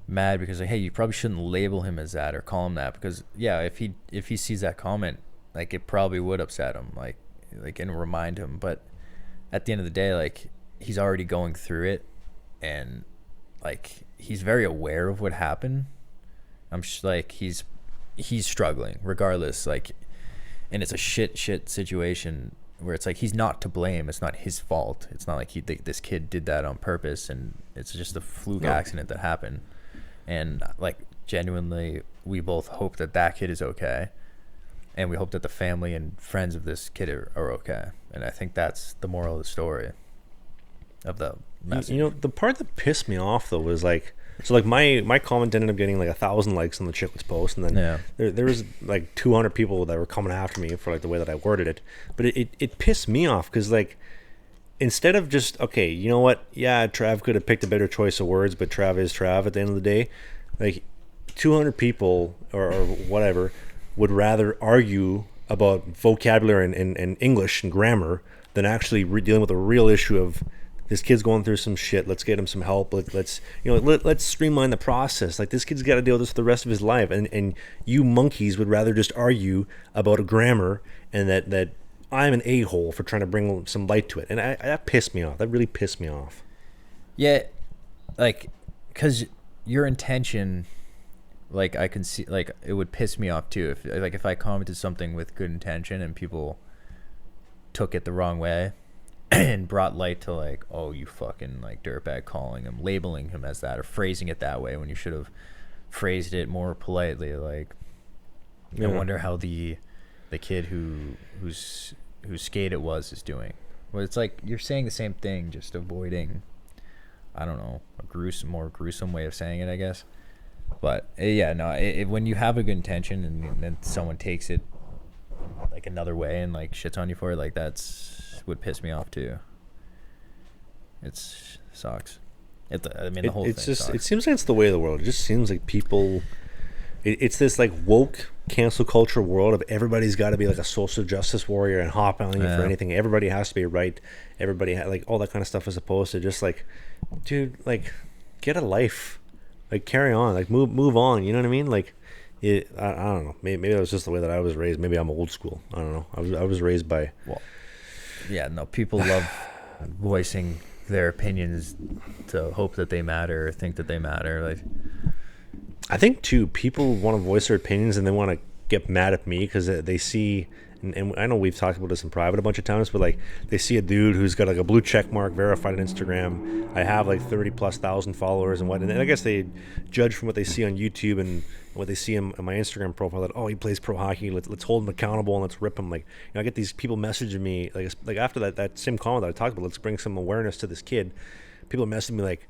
mad because, like, hey, you probably shouldn't label him as that or call him that, because if he sees that comment, like, it probably would upset him, like and remind him. But at the end of the day, like, he's already going through it, and like, he's very aware of what happened. I'm just like, he's struggling regardless, like, and it's a shit situation where it's like, he's not to blame. It's not his fault. It's not like this kid did that on purpose, and it's just a fluke accident that happened. And like, genuinely, we both hope that kid is okay, and we hope that the family and friends of this kid are okay. And I think that's the moral of the story of the message. You know, the part that pissed me off though was like, so like my comment ended up getting like 1,000 likes on the Chicklets post, and then there was like 200 people that were coming after me for like the way that I worded it. But it pissed me off, because like, instead of just, okay, you know what, yeah, Trav could have picked a better choice of words, but Trav is Trav at the end of the day. Like, 200 people or whatever would rather argue about vocabulary and English and grammar than actually dealing with a real issue of this kid's going through some shit. Let's get him some help. Let's streamline the process. Like, this kid's got to deal with this for the rest of his life. And you monkeys would rather just argue about a grammar and that I'm an a-hole for trying to bring some light to it. And that pissed me off. That really pissed me off. Yeah, like, because your intention, like, I can see, like, it would piss me off too if I commented something with good intention and people took it the wrong way and brought light to, like, oh, you fucking, like, dirtbag, calling him, labeling him as that, or phrasing it that way when you should have phrased it more politely. Like, I wonder how the kid whose skate it was is doing. Well, it's like you're saying the same thing, just avoiding, I don't know, a more gruesome way of saying it, I guess. But yeah, no, when you have a good intention and then someone takes it like another way and like shits on you for it, like, that's would piss me off too. It sucks. The whole thing sucks. It seems like it's the way of the world. It just seems like people. It's this like woke cancel culture world of everybody's got to be like a social justice warrior and hop on you for anything. Everybody has to be right. Everybody like all that kind of stuff, as opposed to just like, dude, like, get a life, like, carry on, like, move on. You know what I mean? Like, I don't know. Maybe that was just the way that I was raised. Maybe I'm old school. I don't know. I was raised by. Well, yeah, no. People love voicing their opinions to hope that they matter or think that they matter. Like, I think too, people want to voice their opinions and they want to get mad at me because they see, and I know we've talked about this in private a bunch of times, but like, they see a dude who's got like a blue check mark, verified on Instagram. I have like 30,000+ followers and what, and I guess they judge from what they see on YouTube and what they see on my Instagram profile that, oh, he plays pro hockey. Let's hold him accountable and let's rip him. Like, I get these people messaging me like after that same comment that I talked about. Let's bring some awareness to this kid. People are messaging me like,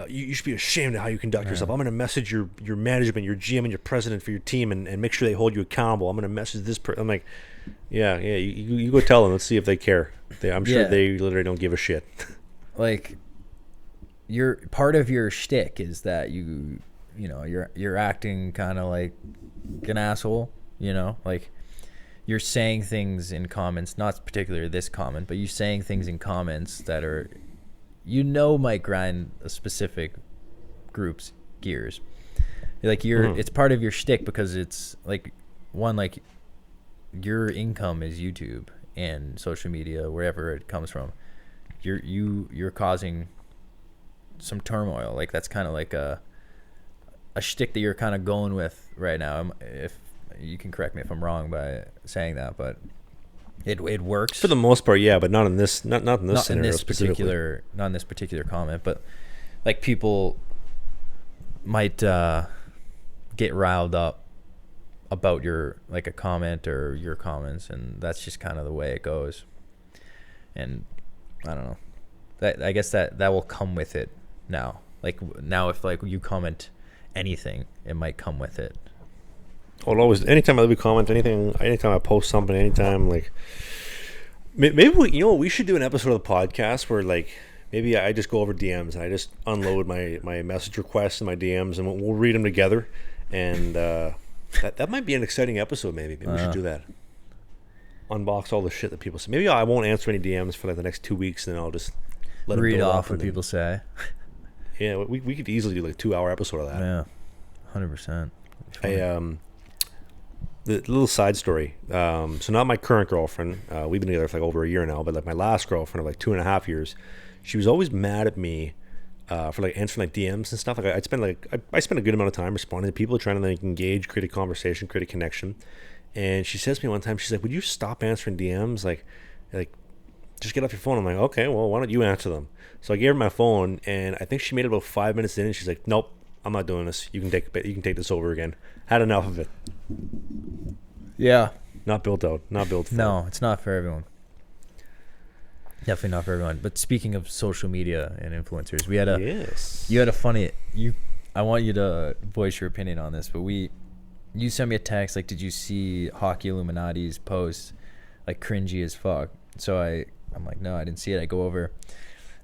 you should be ashamed of how you conduct yourself. I'm going to message your management, your GM, and your president for your team and make sure they hold you accountable. I'm going to message this person. I'm like, yeah, you go tell them. Let's see if they care. I'm sure they literally don't give a shit. Like, your part of your shtick is that you're acting kind of like an asshole. Like, you're saying things in comments, not particularly this comment, but you're saying things in comments that are, might grind a specific group's gears. Like, it's part of your shtick because it's like, one, like, your income is YouTube and social media, wherever it comes from. You're causing some turmoil. Like, that's kind of like a shtick that you're kind of going with right now. If you can correct me if I'm wrong by saying that, but it works for the most part, yeah, but not in this scenario specifically. Not in this particular comment, but like, people might get riled up about your, like, a comment or your comments, and that's just kind of the way it goes. And I don't know, I guess that will come with it now. Like, now if, like, you comment anything, it might come with it. Well, always, anytime I leave a comment, anything, anytime I post something, anytime, like, maybe we should do an episode of the podcast where, like, maybe I just go over DMs and I just unload my message requests and my DMs, and we'll read them together, and that might be an exciting episode. Maybe we should do that. Unbox all the shit that people say. Maybe I won't answer any DMs for like the next 2 weeks, and then I'll just let read off what people say. Yeah, we could easily do like a 2-hour episode of that. Yeah, 100%. The little side story. So not my current girlfriend. We've been together for like over a year now, but like my last girlfriend of like 2.5 years, she was always mad at me for like answering like DMs and stuff. Like, I spent a good amount of time responding to people, trying to like engage, create a conversation, create a connection. And she says to me one time, she's like, "Would you stop answering DMs? Like just get off your phone." I'm like, "Okay, well, why don't you answer them?" So I gave her my phone, and I think she made it about 5 minutes in, and she's like, "Nope, I'm not doing this. You can take this over again." Had enough of it. Yeah. Not built out. Not built for. No, it's not for everyone. Definitely not for everyone. But speaking of social media and influencers, we had a I want you to voice your opinion on this, but you sent me a text like, did you see Hockey Illuminati's post? Like, cringy as fuck. So I'm like, no, I didn't see it. I go over,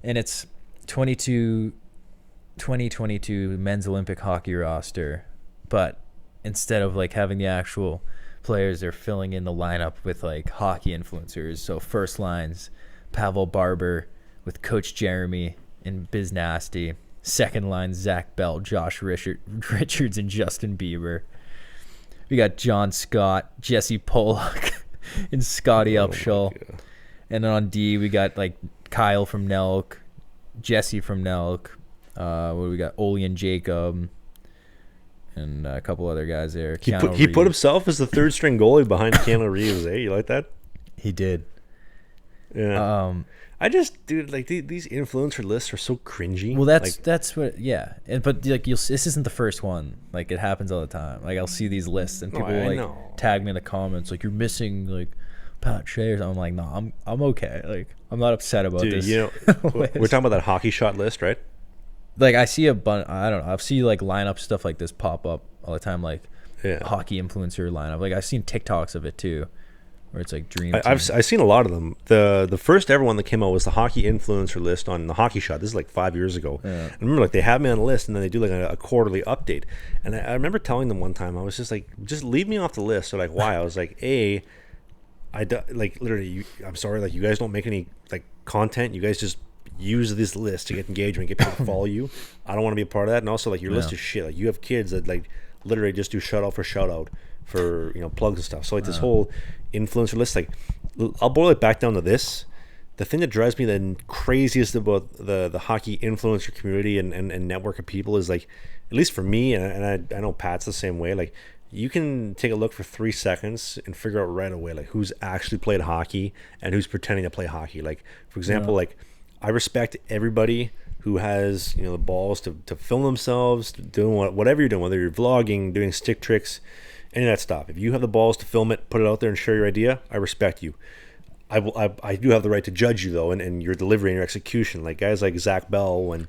and it's 2022 men's Olympic hockey roster, but instead of like having the actual players, they're filling in the lineup with like hockey influencers. So first lines, Pavel Barber with Coach Jeremy and Biz Nasty. Second line, Zach Bell, Josh Richards, and Justin Bieber. We got John Scott, Jesse Pollock, and Scotty Upshall. And then on D, we got like Kyle from Nelk, Jesse from Nelk. What do we got? Oli and Jacob, and a couple other guys there. He put himself as the third string goalie behind Keanu Reeves. Eh? You like that? He did. Yeah. I just, dude, like these influencer lists are so cringy. Well, that's what, yeah. But like this isn't the first one. Like it happens all the time. Like I'll see these lists and people tag me in the comments like you're missing like Pat Shea or something. I'm like, no, I'm okay. Like I'm not upset about this. You know, we're talking about that hockey shot list, right? Like I see I don't know. I've seen like lineup stuff like this pop up all the time. Like hockey influencer lineup. Like I've seen TikToks of it too. Where it's like dream team. I've seen a lot of them. The first ever one that came out was the hockey influencer list on the Hockey Shot. This is like 5 years ago. Yeah. I remember like they have me on a list and then they do like a quarterly update. And I remember telling them one time, I was just like, just leave me off the list. They're like, why? I was like, like literally, I'm sorry, like you guys don't make any like content. You guys just use this list to get engagement, get people to follow you. I don't want to be a part of that. And also like your list is shit. Like you have kids that like literally just do shout out for plugs and stuff. So like this whole influencer list, like I'll boil it back down to this. The thing that drives me the craziest about the hockey influencer community and network of people is like, at least for me, and I know Pat's the same way, like you can take a look for 3 seconds and figure out right away like who's actually played hockey and who's pretending to play hockey. Like for example, like I respect everybody who has the balls to film themselves doing whatever you're doing, whether you're vlogging, doing stick tricks, any of that stuff. If you have the balls to film it, put it out there and share your idea, I respect you. I do have the right to judge you though, and your delivery and your execution. Like guys like Zach Bell, when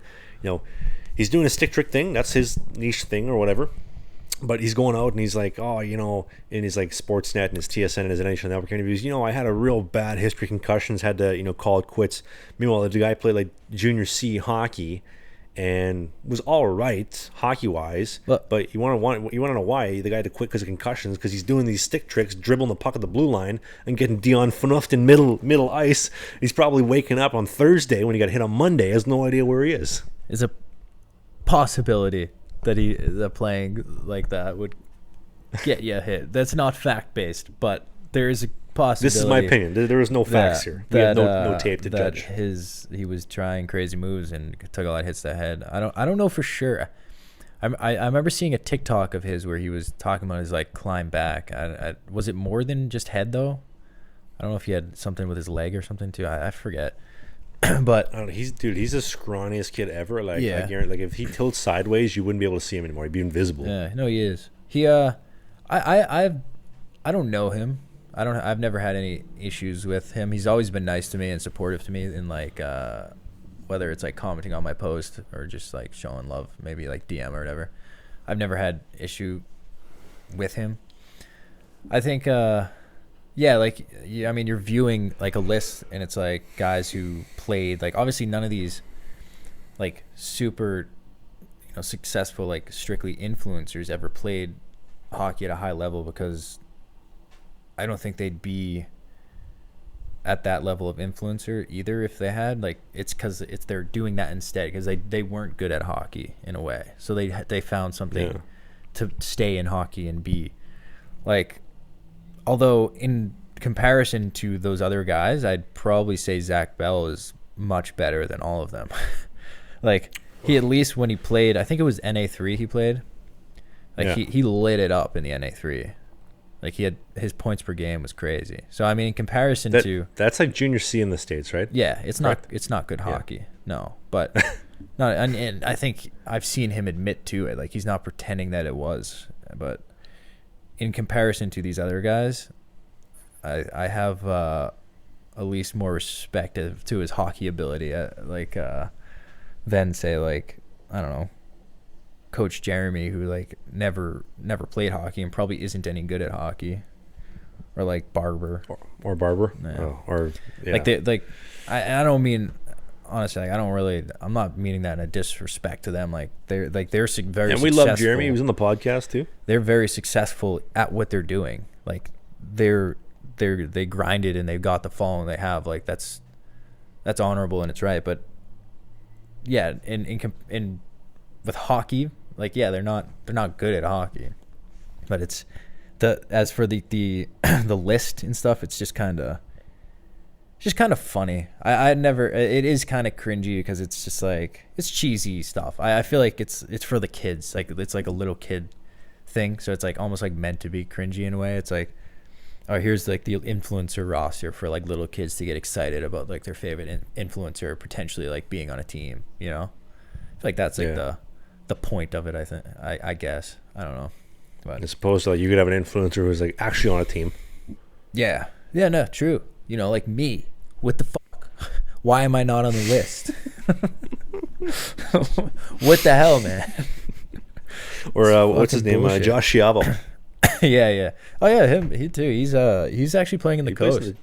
he's doing a stick trick thing, that's his niche thing or whatever. But he's going out and he's like, in his like Sportsnet and his TSN and his NHL Network interviews, I had a real bad history, concussions, had to call it quits. Meanwhile, the guy played like junior C hockey and was all right hockey wise, but you want to know why the guy had to quit because of concussions, because he's doing these stick tricks, dribbling the puck at the blue line and getting Dion Phaneuf in middle ice. He's probably waking up on Thursday when he got hit on Monday, has no idea where he is. It's a possibility that playing like that would get you a hit. That's not fact based, but there is a possibility. This is my opinion. There is no facts here. We have no tape to judge. He was trying crazy moves and took a lot of hits to the head. I don't know for sure. I remember seeing a TikTok of his where he was talking about his like climb back. Was it more than just head though? I don't know if he had something with his leg or something too. I forget. But I don't know, he's the scrawniest kid ever. Like I guarantee, like if he tilts sideways, you wouldn't be able to see him anymore. He'd be invisible. Yeah, no, he is. He I don't know him. I've never had any issues with him. He's always been nice to me and supportive to me in like whether it's like commenting on my post or just like showing love, maybe like DM or whatever. I've never had issue with him. I think you're viewing like a list and it's like guys who played, like obviously none of these like super successful like strictly influencers ever played hockey at a high level, because I don't think they'd be at that level of influencer either if they had. Like it's because they're doing that instead because they weren't good at hockey in a way, so they found something to stay in hockey and be like. Although in comparison to those other guys, I'd probably say Zach Bell is much better than all of them. Like he, at least when he played, I think it was NA3 he played. Like he lit it up in the NA3. Like he had, his points per game was crazy. So I mean, in comparison to that's like junior C in the States, right? Yeah, it's not good hockey. No, but no, and I think I've seen him admit to it. Like he's not pretending that it was, but in comparison to these other guys, I have at least more respect to his hockey ability, than say like, I don't know, Coach Jeremy, who like never played hockey and probably isn't any good at hockey, or like Barber or Barber, I don't mean. Honestly, like I'm not meaning that in a disrespect to them. Like they're very and we successful. love Jeremy. He was on the podcast too. They're very successful at what they're doing. Like they grinded and they've got the following they have. Like that's honorable and it's right. But yeah, in with hockey, like yeah, they're not good at hockey. But it's as for the the list and stuff, it's just kind of funny. I never, it is kind of cringy because it's just like, it's cheesy stuff. I feel like it's for the kids. Like it's like a little kid thing. So it's like almost like meant to be cringy in a way. It's like, oh, here's like the influencer roster for like little kids to get excited about like their favorite influencer potentially like being on a team, you know? I feel like that's like the point of it, I think. I guess. I don't know. But as opposed to like you could have an influencer who's like actually on a team. Yeah. Yeah, no, true. You know, like me. What the fuck? Why am I not on the list? What the hell, man? Or what's his name? Josh Schiavo. Yeah. Oh yeah, him. He too. He's actually playing in the coast.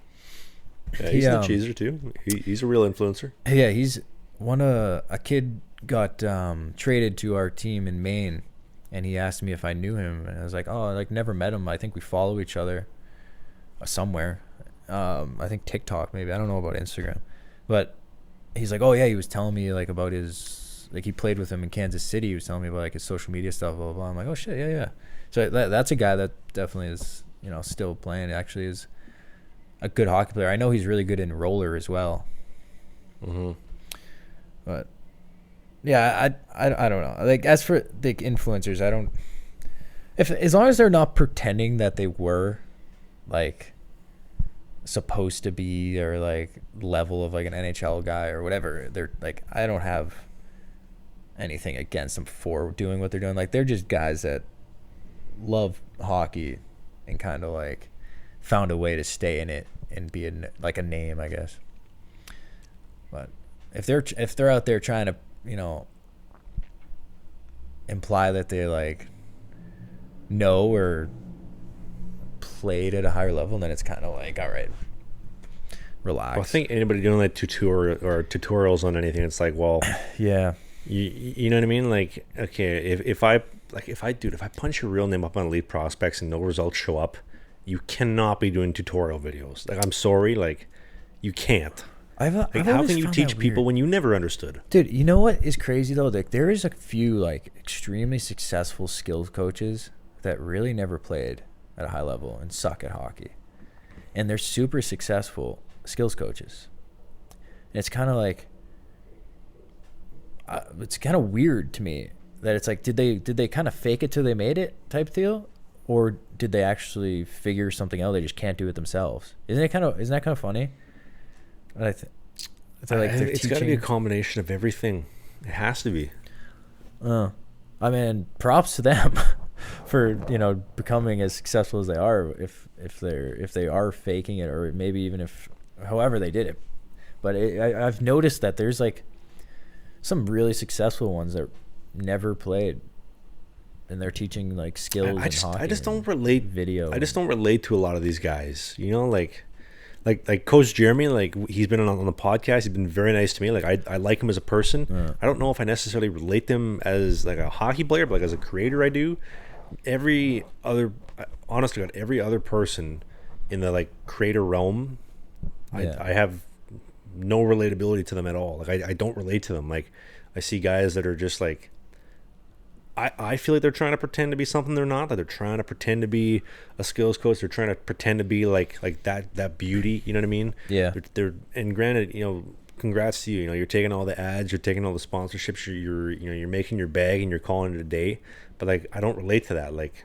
Yeah, he's the cheeser too. He's a real influencer. Yeah, he's a kid got traded to our team in Maine, and he asked me if I knew him, and I was like, oh, I like never met him. I think we follow each other somewhere. I think TikTok maybe. I don't know about Instagram, but he's like, oh yeah, he was telling me like about his, like he played with him in Kansas City. He was telling me about like his social media stuff, blah blah blah. I'm like, oh shit, yeah. So that's a guy that definitely is, you know, still playing. Actually, is a good hockey player. I know he's really good in roller as well. Mm-hmm. But yeah, I don't know. Like as for the influencers, I don't. As long as they're not pretending that they were, like, supposed to be or like level of like an NHL guy or whatever, they're like, I don't have anything against them for doing what they're doing. Like they're just guys that love hockey and kind of like found a way to stay in it and be like a name, I guess. But if they're out there trying to, you know, imply that they like know or played at a higher level, then it's kind of like, all right, relax. Well, I think anybody doing like tutorials on anything, it's like, well, yeah, you know what I mean? Like, okay, if I punch your real name up on Elite Prospects and no results show up, you cannot be doing tutorial videos. Like, I'm sorry, like, you can't. How can you teach people when you never understood? Dude, you know what is crazy though? Like there is a few like extremely successful skills coaches that really never played at a high level and suck at hockey, and they're super successful skills coaches. And it's kind of like, it's kind of weird to me that it's like, did they kind of fake it till they made it type deal, or did they actually figure something out? They just can't do it themselves. Isn't that kind of funny? I feel like it's got to be a combination of everything. It has to be. I mean, props to them for, you know, becoming as successful as they are. If they are faking it, or maybe even if however they did it. But I've noticed that there's like some really successful ones that never played, and they're teaching like skills in hockey. I just don't relate video. I just don't relate to a lot of these guys. You know, like Coach Jeremy, like he's been on the podcast. He's been very nice to me. Like I like him as a person. Yeah. I don't know if I necessarily relate to him as like a hockey player, but like as a creator, I do. Honest to God, every other person in the like creator realm, I have no relatability to them at all. Like I don't relate to them. Like I see guys that are just like, I feel like they're trying to pretend to be something they're not. That they're trying to pretend to be a skills coach. They're trying to pretend to be like that beauty. You know what I mean? Yeah. They're and granted, you know, congrats to you. You know, you're taking all the ads, you're taking all the sponsorships. You're making your bag and you're calling it a day. But like, I don't relate to that. Like,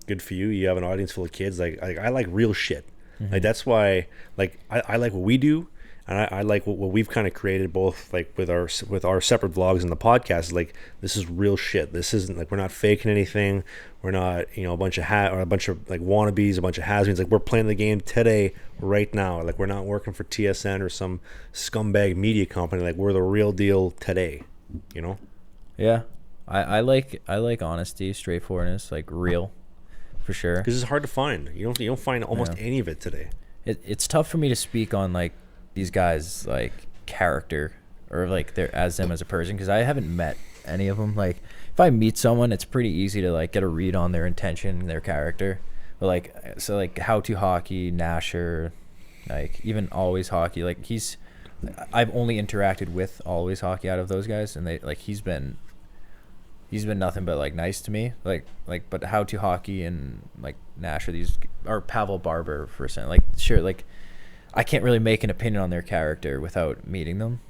good for you. You have an audience full of kids. Like I like real shit. Mm-hmm. Like that's why. Like I like what we do. And I like what we've kind of created, both like with our separate vlogs and the podcast. Like, this is real shit. This isn't like, we're not faking anything. We're not, you know, a bunch of like wannabes, a bunch of has-beens. Like, we're playing the game today, right now. Like, we're not working for TSN or some scumbag media company. Like, we're the real deal today. You know? Yeah, I like honesty, straightforwardness, like real, for sure. Because it's hard to find. You don't find almost any of it today. It's tough for me to speak on like these guys like character or like they're as them as a person, because I haven't met any of them. Like if I meet someone, it's pretty easy to like get a read on their intention, their character. But like, so like How to Hockey, Nasher, like even Always Hockey, like I've only interacted with Always Hockey out of those guys, and they like he's been nothing but like nice to me, like but How to Hockey and like Nasher, these are Pavel Barber for a second, like sure, like I can't really make an opinion on their character without meeting them,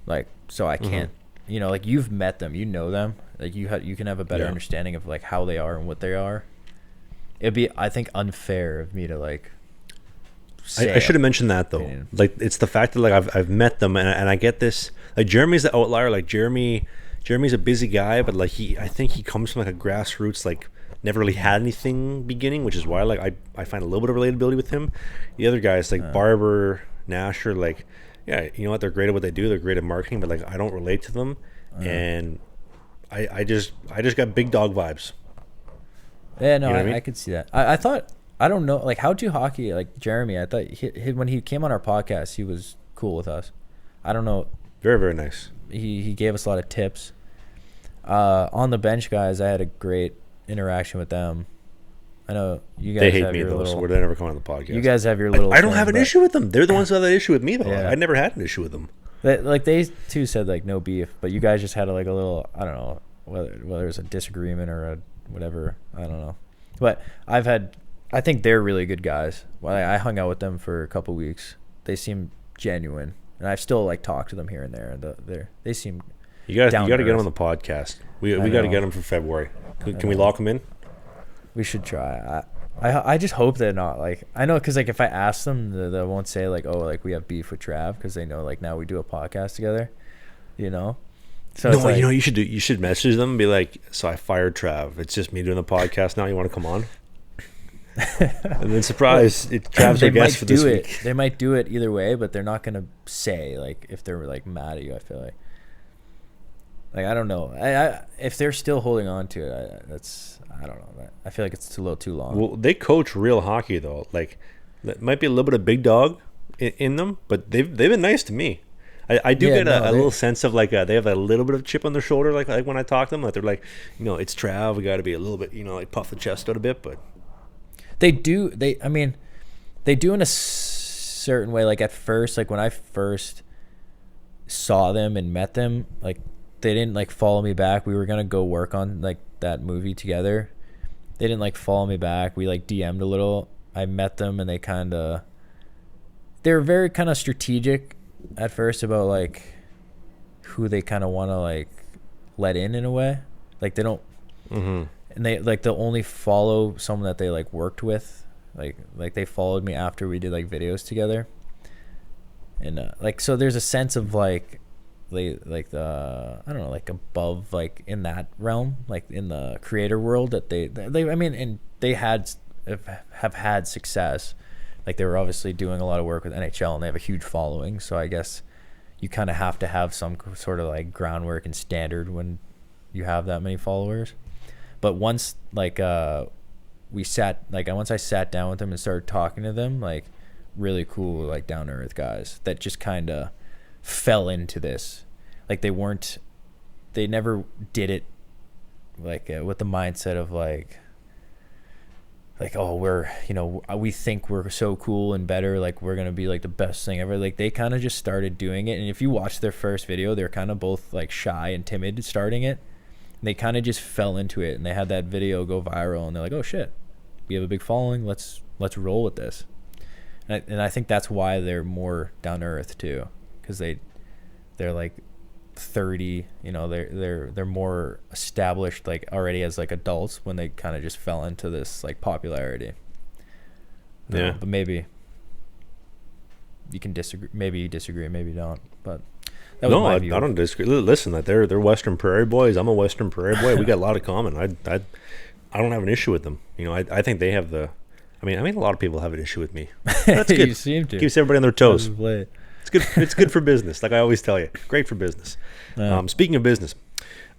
like so I can't, you know, like you've met them, you know them, like you can have a better understanding of like how they are and what they are. It'd be, I think, unfair of me to like. I should have mentioned that though. Opinion. Like it's the fact that like I've met them and I get this. Like Jeremy's the outlier. Like Jeremy's a busy guy, but like I think he comes from like a grassroots, like never really had anything beginning, which is why like I find a little bit of relatability with him. The other guys like Barber, Nasher, like yeah, you know what, they're great at what they do. They're great at marketing, but like I don't relate to them, and I just got big dog vibes. Yeah, no, you know I could see that. I thought, I don't know, like How to Hockey, like Jeremy, I thought when he came on our podcast, he was cool with us. I don't know. Very, very nice. He gave us a lot of tips. On the bench guys, I had a great interaction with them. I know you guys. They hate me though, so they never come on the podcast. You guys have your little. I don't have an issue with them. They're the ones who have that issue with me though. Yeah. I never had an issue with them. Like they too said like no beef, but you guys just had like a little, I don't know whether it was a disagreement or a whatever, I don't know, but I think they're really good guys. Well, I hung out with them for a couple weeks. They seem genuine, and I've still like talked to them here and there. They seem. You got to get them on the podcast. We got to get them for February. Can we lock them in? We should try. I just hope they're not like, I know because like if I ask them, they won't say like, oh, like we have beef with Trav, because they know like now we do a podcast together, you know. So no, like, you know, you should message them and be like, so I fired Trav. It's just me doing the podcast now. You want to come on? And then surprise, Trav's our guest for this week. They might do it either way, but they're not gonna say like if they're like mad at you. I feel like I don't know. If they're still holding on to it, I don't know. I feel like it's too long. Well, they coach real hockey though. Like that might be a little bit of big dog in them, but they've been nice to me. I do get a little sense of like they have a little bit of chip on their shoulder, like when I talk to them, like they're like, you know, it's Trav, we got to be a little bit, you know, like puff the chest out a bit, but they do. I mean, they do in a certain way. Like at first, like when I first saw them and met them, like they didn't like follow me back. We were gonna go work on like that movie together. They didn't like follow me back. We like DM'd a little. I met them and they were very kind of strategic at first about like who they kind of want to like let in a way. Like they don't, and they'll only follow someone that they like worked with. Like they followed me after we did like videos together, and like so there's a sense of like they like the, I don't know, like above, like in that realm, like in the creator world, that they I mean, and they have had success. Like they were obviously doing a lot of work with NHL and they have a huge following, so I guess you kind of have to have some sort of like groundwork and standard when you have that many followers. But once like once I sat down with them and started talking to them, like really cool, like down to earth guys that just kind of fell into this. Like they never did it like with the mindset of like oh, we're, you know, we think we're so cool and better, like we're gonna be like the best thing ever. Like they kind of just started doing it, and if you watch their first video, they're kind of both like shy and timid starting it. And they kind of just fell into it, and they had that video go viral, and they're like, oh shit, we have a big following, let's roll with this. And I think that's why they're more down to earth too, because they're like 30, you know, they're more established like already as like adults, when they kind of just fell into this like popularity. Yeah. But maybe you can disagree, maybe you disagree, maybe you don't, but that was my view. I don't disagree. Listen, that they're Western Prairie boys. I'm a Western Prairie boy. We got a lot of common. I don't have an issue with them. You know, I think they have the, I mean a lot of people have an issue with me. That's good. You seem to. Keeps everybody on their toes. It's good. It's good for business. Like I always tell you, great for business. Speaking of business,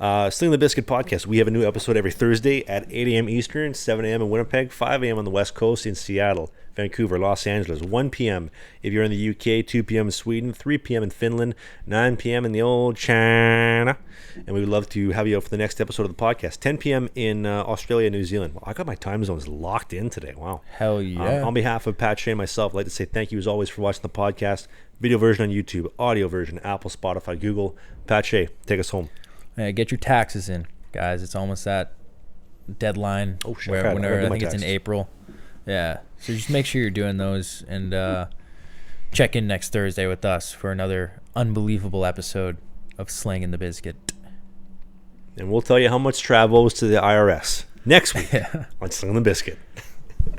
Slingin The Bizkit podcast. We have a new episode every Thursday at 8 a.m. Eastern, 7 a.m. in Winnipeg, 5 a.m. on the West Coast in Seattle, Vancouver, Los Angeles, 1 p.m. if you're in the UK, 2 p.m. in Sweden, 3 p.m. in Finland, 9 p.m. in the old China. And we would love to have you out for the next episode of the podcast, 10 p.m. in Australia and New Zealand. Well, I got my time zones locked in today. Wow. Hell yeah. On behalf of Pat Shea and myself, I'd like to say thank you as always for watching the podcast. Video version on YouTube, audio version, Apple, Spotify, Google. Pat Shea, take us home. Get your taxes in, guys. It's almost that deadline. Oh, shit. Whenever, I think it's in April. Yeah. So just make sure you're doing those and check in next Thursday with us for another unbelievable episode of Slangin The Bizkit. And we'll tell you how much Trav owes to the IRS next week on Slangin The Bizkit.